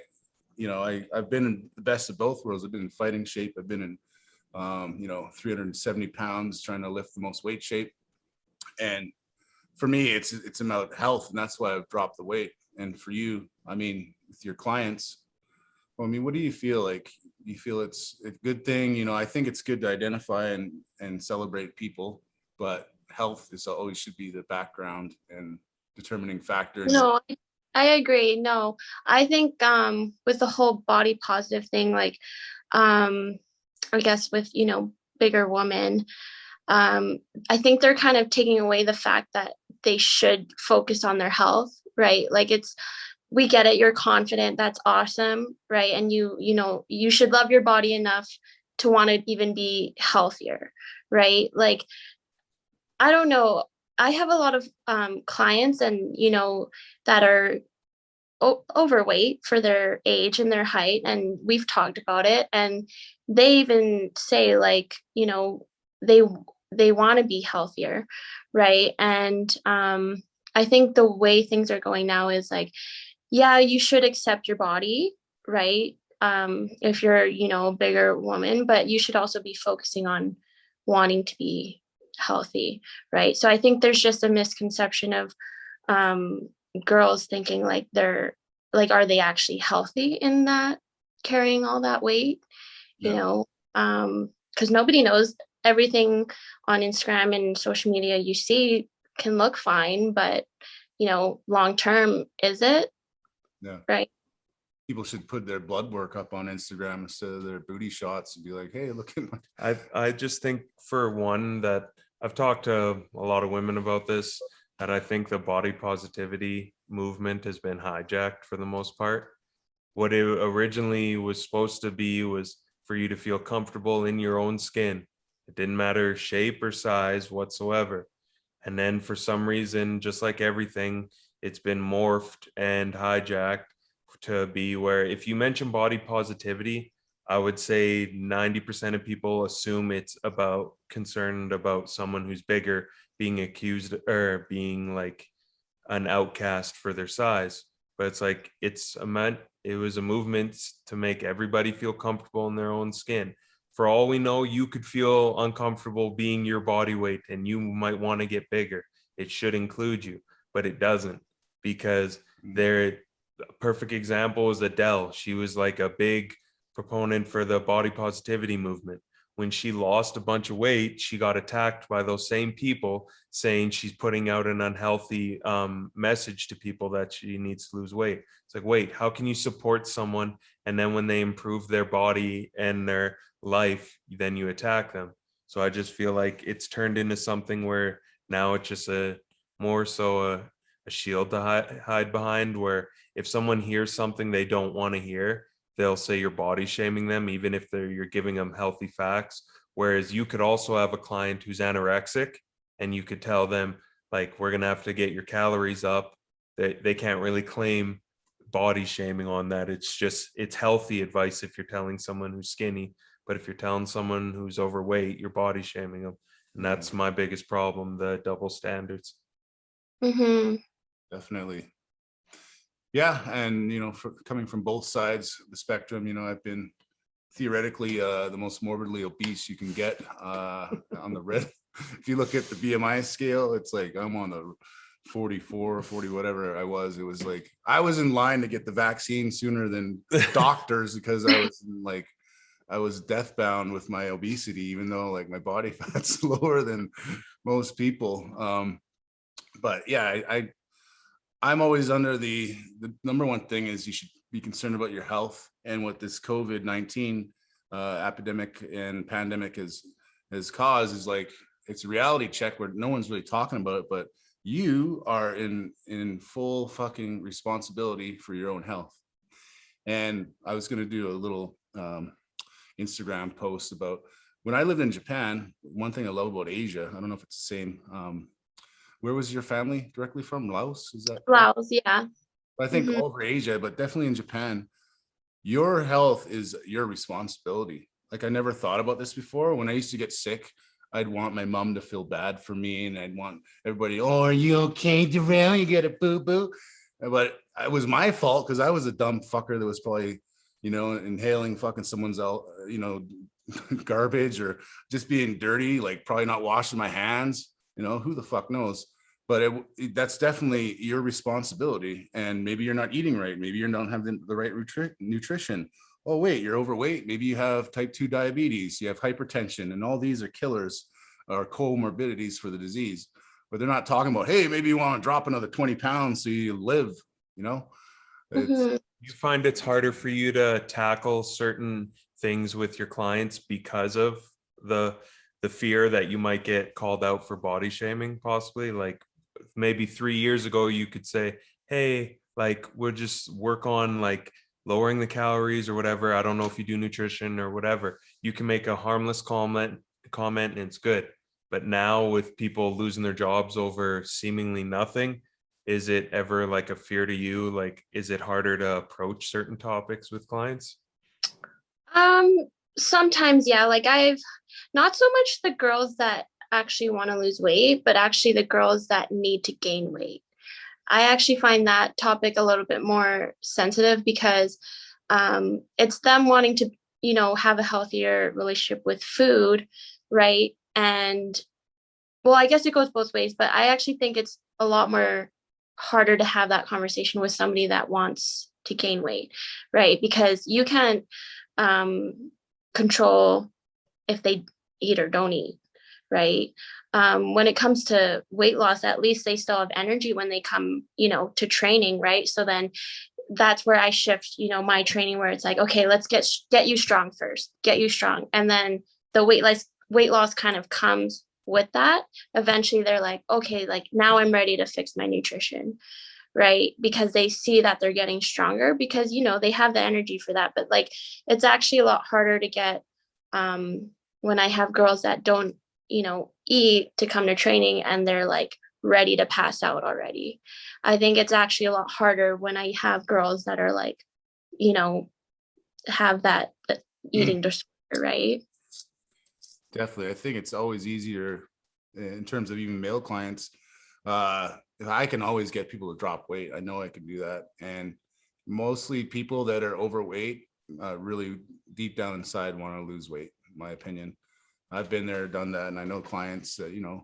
been in the best of both worlds. I've been in fighting shape. I've been in 370 pounds trying to lift the most weight shape. And for me, it's about health, and that's why I've dropped the weight. And for you, I mean, with your clients, I mean, what do you feel like? You feel it's a good thing? I think it's good to identify and celebrate people, but health always should be the background and determining factor. No, I agree. No, I think with the whole body positive thing, like I guess with bigger women, I think they're kind of taking away the fact that they should focus on their health, right? Like we get it, you're confident, that's awesome, right? And you should love your body enough to want to even be healthier, right? Like, I don't know, I have a lot of clients and that are overweight for their age and their height, and we've talked about it, and they even say like they want to be healthier, right? And I think the way things are going now is like, yeah, you should accept your body, right? If you're a bigger woman, but you should also be focusing on wanting to be healthy, right? So I think there's just a misconception of girls thinking like they're like, are they actually healthy in that, carrying all that weight? Because nobody knows. Everything on Instagram and social media you see can look fine, but long term, is it? Yeah. Right. People should put their blood work up on Instagram instead of their booty shots and be like, hey, look at my. I just think, for one, that I've talked to a lot of women about this, that I think the body positivity movement has been hijacked for the most part. What it originally was supposed to be was for you to feel comfortable in your own skin. It didn't matter shape or size whatsoever. And then for some reason, just like everything, it's been morphed and hijacked to be where if you mention body positivity, I would say 90% of people assume it's concerned about someone who's bigger being accused or being like an outcast for their size. but it's like it was a movement to make everybody feel comfortable in their own skin. For all we know, you could feel uncomfortable being your body weight and you might want to get bigger. It should include you, but it doesn't, because a perfect example is Adele. She was like a big proponent for the body positivity movement. When she lost a bunch of weight, she got attacked by those same people saying she's putting out an unhealthy message to people that she needs to lose weight. It's like, wait, how can you support someone and then when they improve their body and their life, then you attack them? So I just feel like it's turned into something where now it's just more so a shield to hide behind, where if someone hears something they don't want to hear, they'll say you're body shaming them, even if you're giving them healthy facts. Whereas you could also have a client who's anorexic and you could tell them, like, we're going to have to get your calories up. They can't really claim body shaming on that. It's healthy advice if you're telling someone who's skinny, but if you're telling someone who's overweight, you're body shaming them. And that's my biggest problem, the double standards. Definitely. Yeah, and coming from both sides of the spectrum, I've been theoretically the most morbidly obese you can get on the red. If you look at the BMI scale, it's like I'm on the 44, 40, whatever I was. It was like I was in line to get the vaccine sooner than doctors because I was death bound with my obesity, even though like my body fat's lower than most people. But yeah, I'm always under the number one thing is you should be concerned about your health, and what this COVID-19 epidemic and pandemic has caused is like, it's a reality check where no one's really talking about it, but you are in full fucking responsibility for your own health. And I was going to do a little Instagram post about when I lived in Japan. One thing I love about Asia, I don't know if it's the same. Where was your family directly from? Laos? Is that Laos? Yeah. I think all over Asia, but definitely in Japan, your health is your responsibility. Like I never thought about this before. When I used to get sick, I'd want my mom to feel bad for me, and I'd want everybody, oh, are you okay, Darrell? You get a boo-boo? But it was my fault because I was a dumb fucker that was probably, inhaling fucking someone's, garbage, or just being dirty, like probably not washing my hands. Who the fuck knows? But that's definitely your responsibility. And maybe you're not eating right. Maybe you don't have the right nutrition. Oh, wait, you're overweight. Maybe you have type 2 diabetes. You have hypertension. And all these are killers or comorbidities for the disease. But they're not talking about, hey, maybe you want to drop another 20 pounds so you live, You find it's harder for you to tackle certain things with your clients because of the fear that you might get called out for body shaming, possibly? Like maybe 3 years ago, you could say, hey, like we'll just work on like lowering the calories or whatever. I don't know if you do nutrition or whatever. You can make a harmless comment and it's good. But now with people losing their jobs over seemingly nothing, is it ever like a fear to you? Like, is it harder to approach certain topics with clients? Sometimes, yeah. Like I've not so much the girls that actually want to lose weight, but actually the girls that need to gain weight. I actually find that topic a little bit more sensitive because it's them wanting to, have a healthier relationship with food, right? And well, I guess it goes both ways, but I actually think it's a lot more harder to have that conversation with somebody that wants to gain weight, right? Because you can't control if they eat or don't eat, right? When it comes to weight loss, at least they still have energy when they come, to training, right? So then that's where I shift, my training, where it's like, okay, let's get you strong first, get you strong. And then the weight loss kind of comes with that. Eventually they're like, okay, like now I'm ready to fix my nutrition, right? Because they see that they're getting stronger because, they have the energy for that. But like, it's actually a lot harder to get when I have girls that don't, eat to come to training and they're like ready to pass out already. I think it's actually a lot harder when I have girls that are like, have that eating disorder, right? Definitely. I think it's always easier in terms of even male clients. if I can always get people to drop weight, I know I can do that. And mostly people that are overweight, really deep down inside want to lose weight, in my opinion. I've been there, done that. And I know clients that, and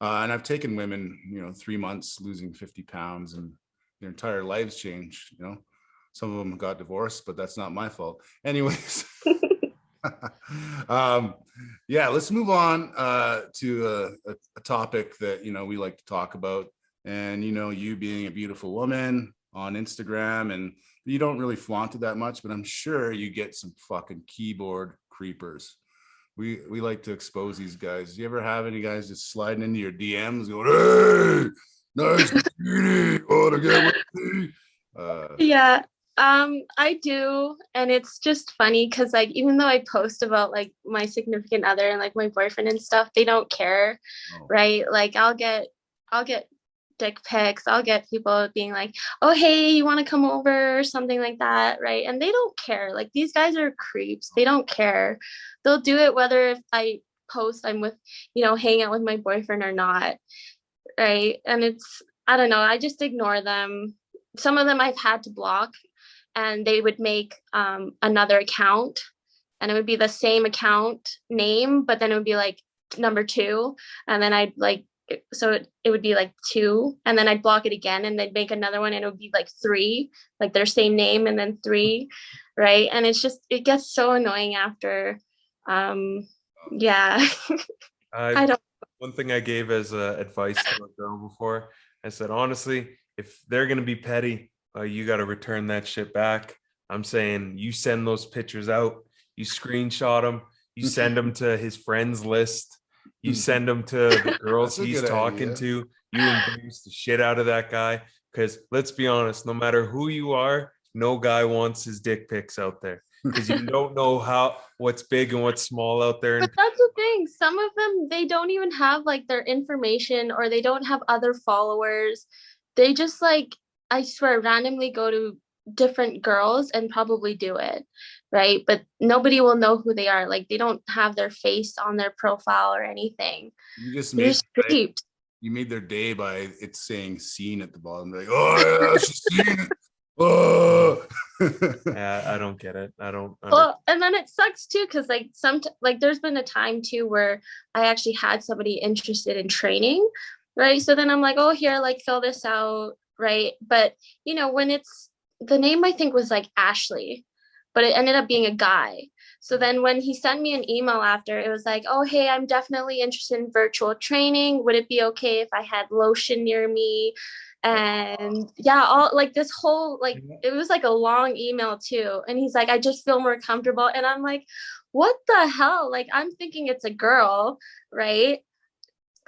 I've taken women, 3 months losing 50 pounds and their entire lives changed. Some of them got divorced, but that's not my fault. Anyways, let's move on to a topic that, we like to talk about. And, you being a beautiful woman on Instagram, and you don't really flaunt it that much, but I'm sure you get some fucking keyboard creepers. We like to expose these guys. Do you ever have any guys just sliding into your DMs going, "Hey, nice bikini, want to get with me?" Yeah, I do. And it's just funny because like, even though I post about like my significant other and like my boyfriend and stuff, they don't care. Right? Like I'll get dick pics. I'll get people being like, "Oh, hey, you want to come over?" or something like that. Right? And they don't care. Like these guys are creeps. They don't care. They'll do it whether if I post I'm with, hanging out with my boyfriend or not. Right? And I don't know. I just ignore them. Some of them I've had to block, and they would make another account, and it would be the same account name, but then it would be like number 2, and then I'd like, so it would be like 2, and then I'd block it again, and they'd make another one, and it would be like 3, like their same name, and then 3, right? And it gets so annoying after. Yeah. I don't. One thing I gave as advice to a girl before, I said, honestly, if they're going to be petty, you got to return that shit back. I'm saying you send those pictures out, you screenshot them, you send them to his friends list, you send them to the girls he's talking to, you embrace the shit out of that guy. Because let's be honest, no matter who you are, no guy wants his dick pics out there. Because you don't know what's big and what's small out there. But that's the thing. Some of them, they don't even have like their information, or they don't have other followers. They just like, I swear, randomly go to different girls and probably do it, right? But nobody will know who they are. Like they don't have their face on their profile or anything. You just made their day by it saying "seen" at the bottom. They're like, "Oh yeah, she's seen it." Oh. Yeah, I don't get it. I don't. Well, and then it sucks too, because like there's been a time too where I actually had somebody interested in training, right? So then I'm like, "Oh, here, like fill this out," right? But when it's the name, I think was like Ashley, but it ended up being a guy. So then when he sent me an email after, it was like, "Oh, hey, I'm definitely interested in virtual training. Would it be okay if I had lotion near me?" And yeah, all like this whole, like, it was like a long email too. And he's like, "I just feel more comfortable." And I'm like, what the hell? Like, I'm thinking it's a girl, right?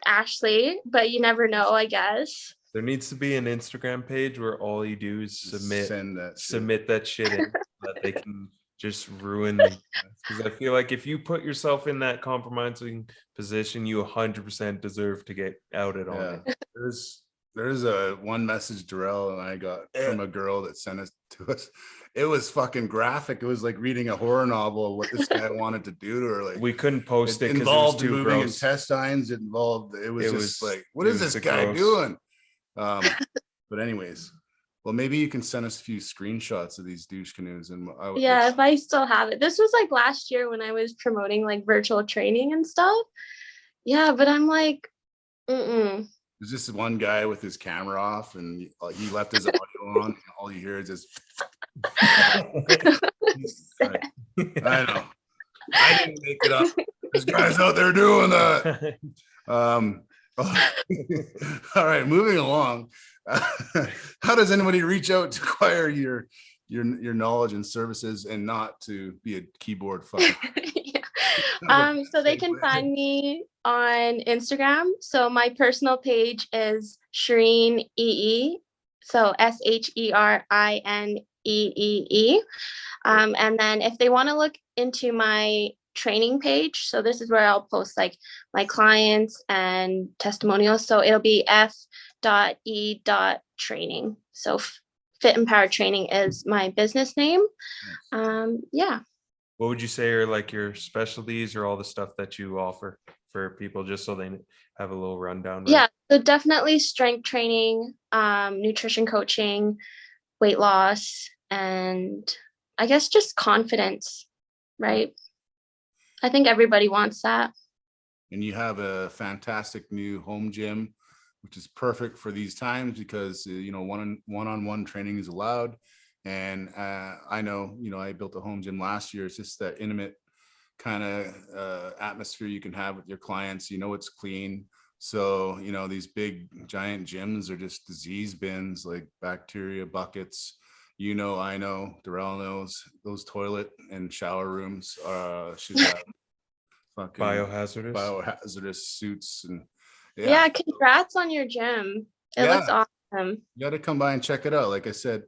Ashley, but you never know, I guess. There needs to be an Instagram page where all you do is submit that shit in, that they can just ruin. Because I feel like if you put yourself in that compromising position, you 100% deserve to get outed on it. There's a one message Darrell and I got from a girl that sent it to us. It was fucking graphic. It was like reading a horror novel of what this guy wanted to do to her. Like, we couldn't post it because it involved was too moving gross. intestines. It was just like, what is this guy doing? But anyways, well, maybe you can send us a few screenshots of these douche canoes, and if I still have it. This was like last year when I was promoting like virtual training and stuff. Yeah, but I'm like, There's just one guy with his camera off, and he left his audio on, and all you hear is just. I know. I didn't make it up. There's guys out there doing that. All right, moving along. How does anybody reach out to acquire your knowledge and services, and not to be a keyboard fucker? So they can find me on Instagram. So my personal page is Sherine EE. So SHERINEEE. And then if they want to look into my training page, so this is where I'll post like my clients and testimonials. So it'll be 𝐓.𝐆.𝐻.training. So Fit and Power Training is my business name. Yeah. What would you say are like your specialties, or all the stuff that you offer for people, just so they have a little rundown? Right? Yeah. So definitely strength training, nutrition coaching, weight loss, and I guess just confidence, right? I think everybody wants that. And you have a fantastic new home gym, which is perfect for these times because, one-on-one training is allowed. And I know, I built a home gym last year. It's just that intimate kind of atmosphere you can have with your clients. It's clean. So, these big giant gyms are just disease bins, like bacteria buckets. I know, Darrell knows, those toilet and shower rooms should have fucking biohazardous suits. And yeah, congrats on your gym. It looks awesome. You got to come by and check it out. Like I said,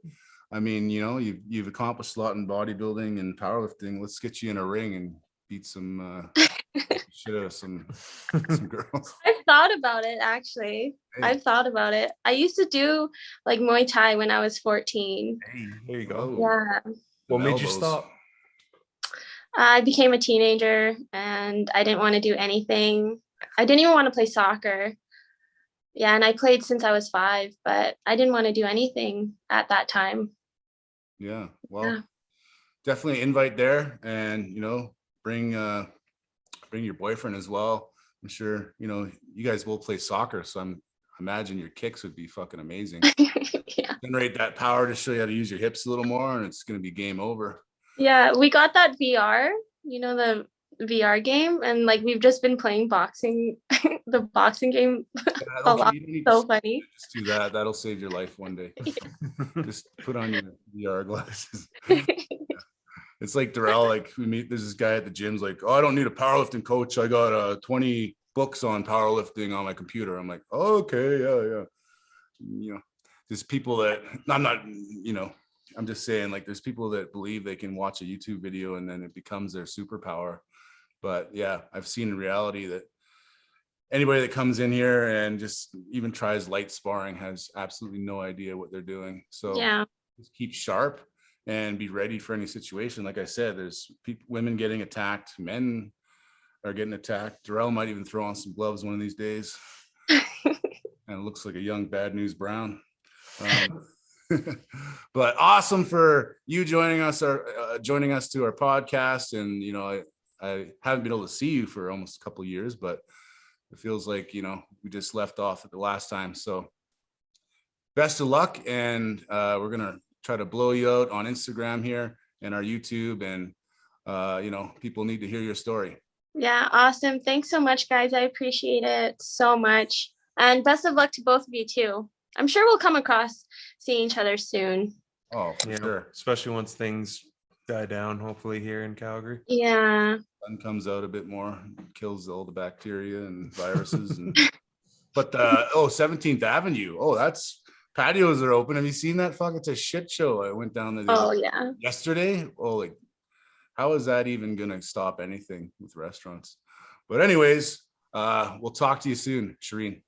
I mean, you've accomplished a lot in bodybuilding and powerlifting. Let's get you in a ring and beat some shit out of some girls. I've thought about it, actually. Hey. I've thought about it. I used to do like Muay Thai when I was 14. Hey, there you go. Yeah. What made you stop? I became a teenager and I didn't want to do anything. I didn't even want to play soccer. Yeah, and I played since I was 5, but I didn't want to do anything at that time. Yeah, well, definitely invite there, and bring your boyfriend as well. I'm sure you guys both play soccer, so I imagine your kicks would be fucking amazing. Yeah. Generate that power to show you how to use your hips a little more, and it's gonna be game over. Yeah, we got that VR, the VR game, and like we've just been playing boxing, the boxing game a lot. So funny. Just do that. That'll save your life one day. Just put on your VR glasses. It's like Darrell, like there's this guy at the gym's like, oh, I don't need a powerlifting coach. I got 20 books on powerlifting on my computer. I'm like, oh, okay, yeah. There's people that I'm just saying, like, there's people that believe they can watch a YouTube video and then it becomes their superpower. But yeah, I've seen in reality that anybody that comes in here and just even tries light sparring has absolutely no idea what they're doing. So just keep sharp and be ready for any situation. Like I said, there's women getting attacked, men are getting attacked. Darrell might even throw on some gloves one of these days. And it looks like a young Bad News Brown. But awesome for you joining us to our podcast. And I haven't been able to see you for almost a couple of years, but it feels like we just left off at the last time. So best of luck, and we're gonna try to blow you out on Instagram here and our YouTube, and people need to hear your story. Yeah, awesome. Thanks so much, guys. I appreciate it so much, and best of luck to both of you too. I'm sure we'll come across seeing each other soon. Oh, for sure. Especially once things die down, hopefully here in Calgary. Yeah. Sun comes out a bit more, kills all the bacteria and viruses. But 17th Avenue. Oh, that's patios are open. Have you seen that? Fuck, it's a shit show. I went down there yesterday. Oh, like, how is that even gonna stop anything with restaurants? But anyways, we'll talk to you soon, Sherine.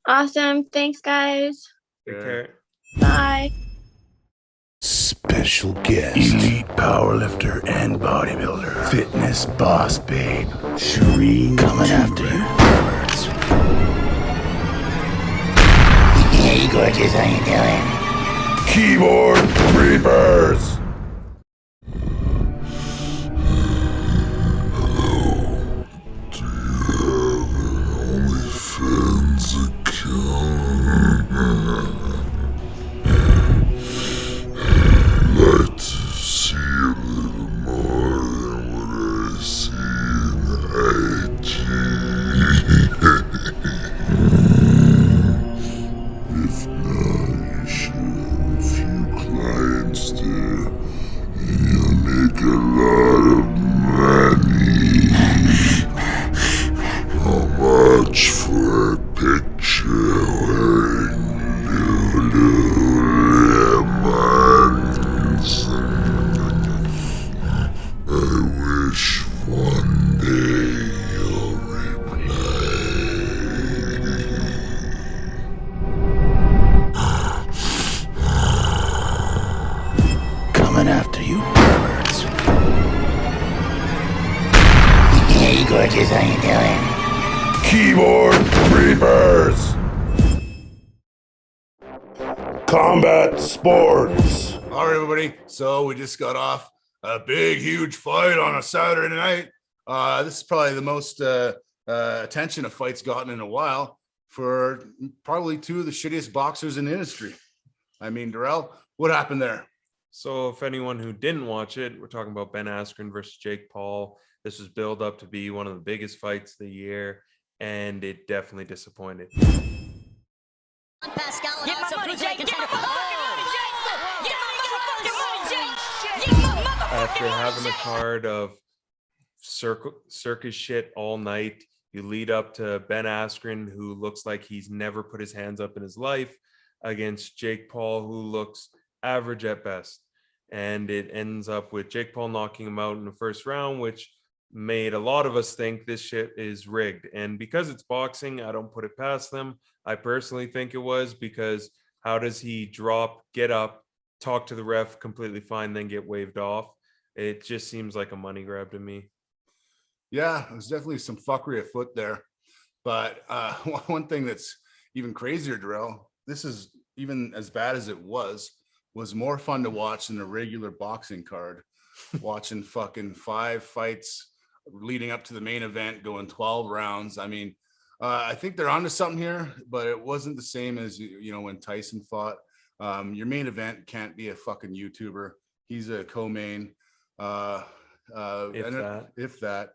Awesome. Thanks, guys. Take care. Bye. Special guest, elite powerlifter and bodybuilder, fitness boss babe, Sherine coming after you. Hey, gorgeous, how you doing? Keyboard creepers. After you, perverts. Hey, gorgeous, how you doing? Keyboard creepers. Combat sports. All right, everybody. So we just got off a big, huge fight on a Saturday night. This is probably the most attention a fight's gotten in a while for probably two of the shittiest boxers in the industry. I mean, Darrell, what happened there? So if anyone who didn't watch it, we're talking about Ben Askren versus Jake Paul. This was billed up to be one of the biggest fights of the year, and it definitely disappointed. Pascal, Get my money, Jake. Get my After having a card of circus shit all night, you lead up to Ben Askren, who looks like he's never put his hands up in his life, against Jake Paul, who looks average at best. And it ends up with Jake Paul knocking him out in the first round, which made a lot of us think this shit is rigged. And because it's boxing, I don't put it past them. I personally think it was, because how does he drop, get up, talk to the ref completely fine, then get waved off? It just seems like a money grab to me. Yeah, there's definitely some fuckery afoot there. But one thing that's even crazier, Darrell, this is even as bad as it was more fun to watch than a regular boxing card. Watching fucking 5 fights leading up to the main event, going 12 rounds. I mean, I think they're onto something here, but it wasn't the same as, you know, when Tyson fought. Your main event can't be a fucking YouTuber. He's a co-main. If that.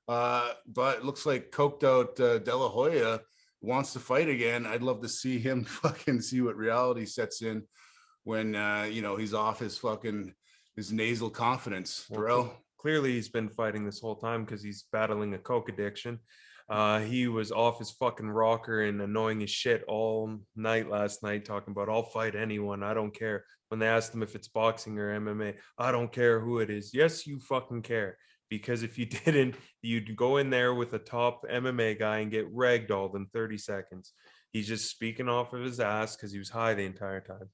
But it looks like coked out De La Hoya wants to fight again. I'd love to see him fucking see what reality sets in when you know, he's off his nasal confidence. Darrell, clearly he's been fighting this whole time because he's battling a coke addiction. He was off his fucking rocker and annoying as shit all night last night, talking about, I'll fight anyone, I don't care. When they asked him if it's boxing or MMA, I don't care who it is. Yes, you fucking care. Because if you didn't, you'd go in there with a top MMA guy and get ragdolled in 30 seconds. He's just speaking off of his ass because he was high the entire time.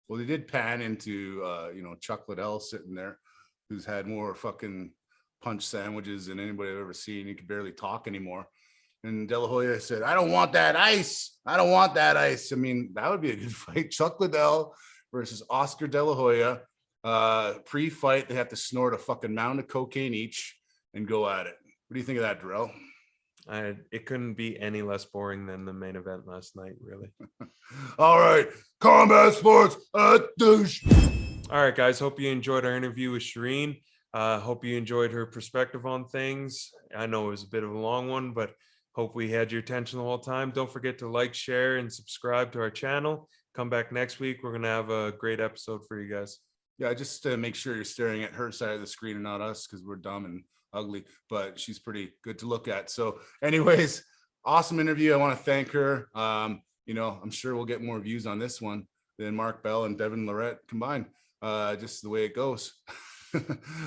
Well, they did pan into, you know, Chuck Liddell sitting there, who's had more fucking punch sandwiches than anybody I've ever seen. He could barely talk anymore. And De La Hoya said, I don't want that ice. I don't want that ice. I mean, that would be a good fight. Chuck Liddell versus Oscar De La Hoya. Pre-fight, they have to snort a fucking mound of cocaine each and go at it. What do you think of that, Darrell? It couldn't be any less boring than the main event last night, really. All right, combat sports. Douche. All right, guys. Hope you enjoyed our interview with Sherine. Hope you enjoyed her perspective on things. I know it was a bit of a long one, but hope we had your attention the whole time. Don't forget to like, share, and subscribe to our channel. Come back next week. We're going to have a great episode for you guys. Yeah, just make sure you're staring at her side of the screen and not us, because we're dumb and ugly, but she's pretty good to look at. So anyways, awesome interview. I want to thank her. You know, I'm sure we'll get more views on this one than Mark Bell and Devin Lorette combined, just the way it goes.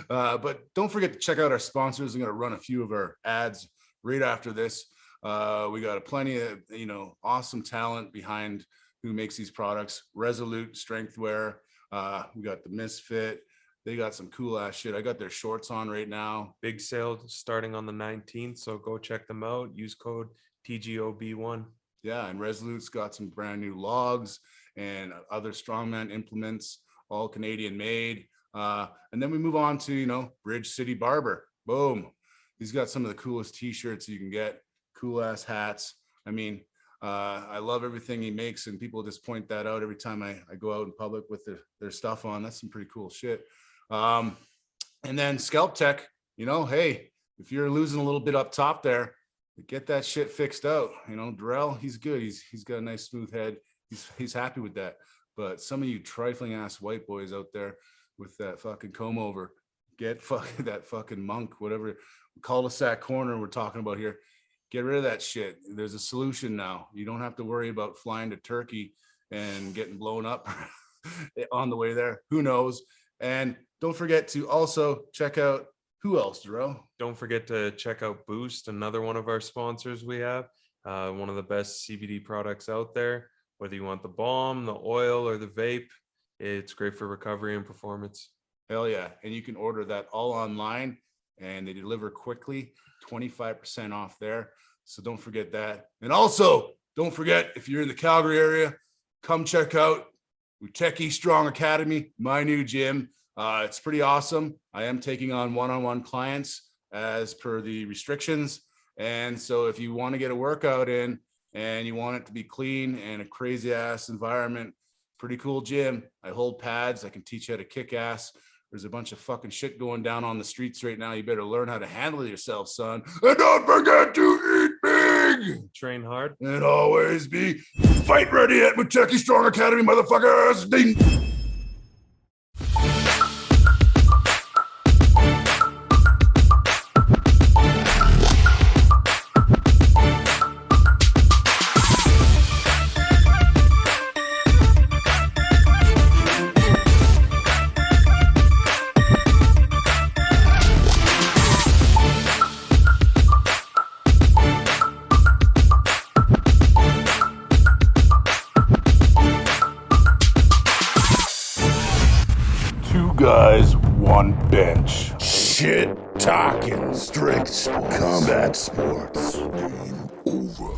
But don't forget to check out our sponsors. I'm going to run a few of our ads right after this. We got plenty of, you know, awesome talent behind who makes these products. Resolute Strength Wear. We got the Misfit. They got some cool ass shit. I got their shorts on right now. Big sale starting on the 19th, so go check them out. Use code TGOB1. Yeah, and Resolute's got some brand new logs and other strongman implements, all Canadian made. And then we move on to, you know, Bridge City Barber. Boom. He's got some of the coolest t-shirts you can get, cool ass hats. I mean, I love everything he makes, and people just point that out every time I go out in public with their stuff on. That's some pretty cool shit. And then Scalp Tech, you know, hey, if you're losing a little bit up top there, get that shit fixed out. You know, Darrell, he's good. He's got a nice smooth head. He's happy with that. But some of you trifling ass white boys out there with that fucking comb over, get that fucking monk, whatever cul-de-sac corner we're talking about here. Get rid of that shit. There's a solution now. You don't have to worry about flying to Turkey and getting blown up on the way there. Who knows? And don't forget to also check out, who else, Darrell? Don't forget to check out Boost, another one of our sponsors we have. One of the best CBD products out there. Whether you want the balm, the oil, or the vape, it's great for recovery and performance. Hell yeah. And you can order that all online, and they deliver quickly, 25% off there. So don't forget that. And also, don't forget, if you're in the Calgary area, come check out Techie Strong Academy, my new gym. It's pretty awesome. I am taking on one-on-one clients as per the restrictions. And so if you want to get a workout in and you want it to be clean and a crazy ass environment, pretty cool gym. I hold pads. I can teach you how to kick ass. There's a bunch of fucking shit going down on the streets right now. You better learn how to handle yourself, son. And don't forget to eat big. Train hard. And always be fight ready at Techie Strong Academy, motherfuckers. Ding. Guys, one bench. Shit talking. Strength sports. Combat sports. Game over.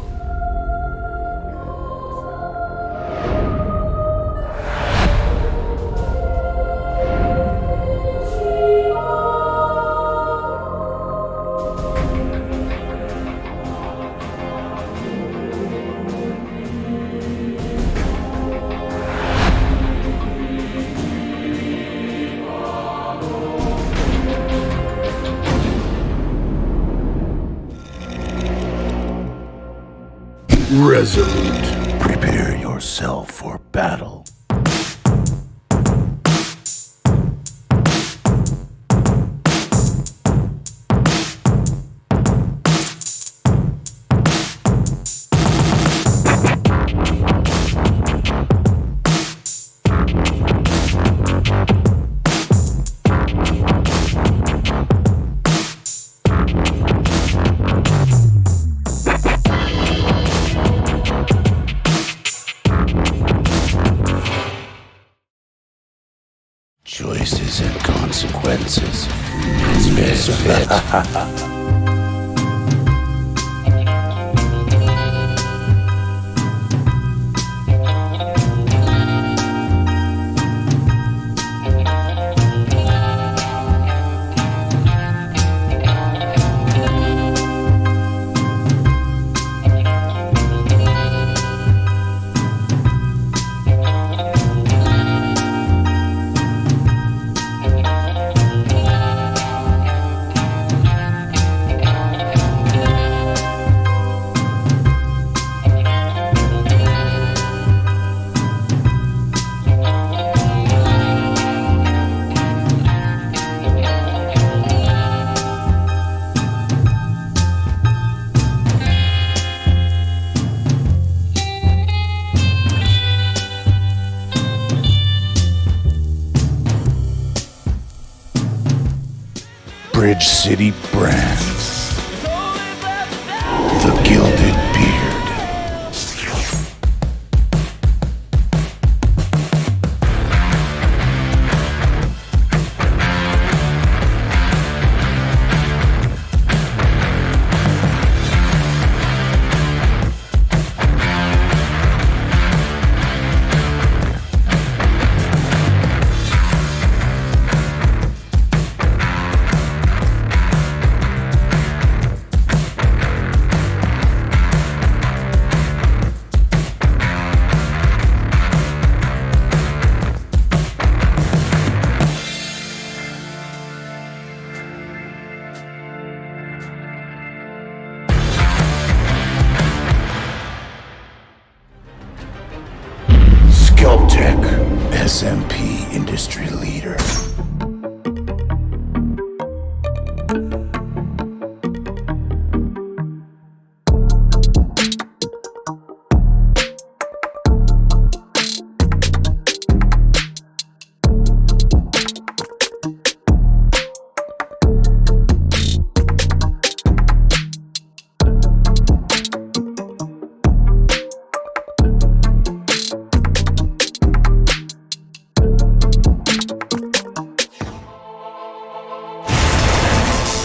Resolute. Prepare yourself for battle. Choices and consequences. Misfit. Bridge City brand. The Gilded Beard. SMP industry leader.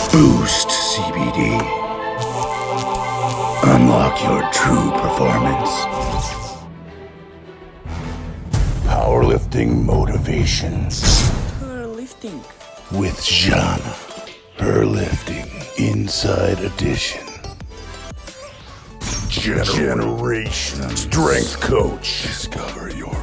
Boost CBD. Unlock your true performance. Powerlifter Lifting motivation. Her lifting. With Jana. Her lifting inside edition. Generation Strength Coach. Discover your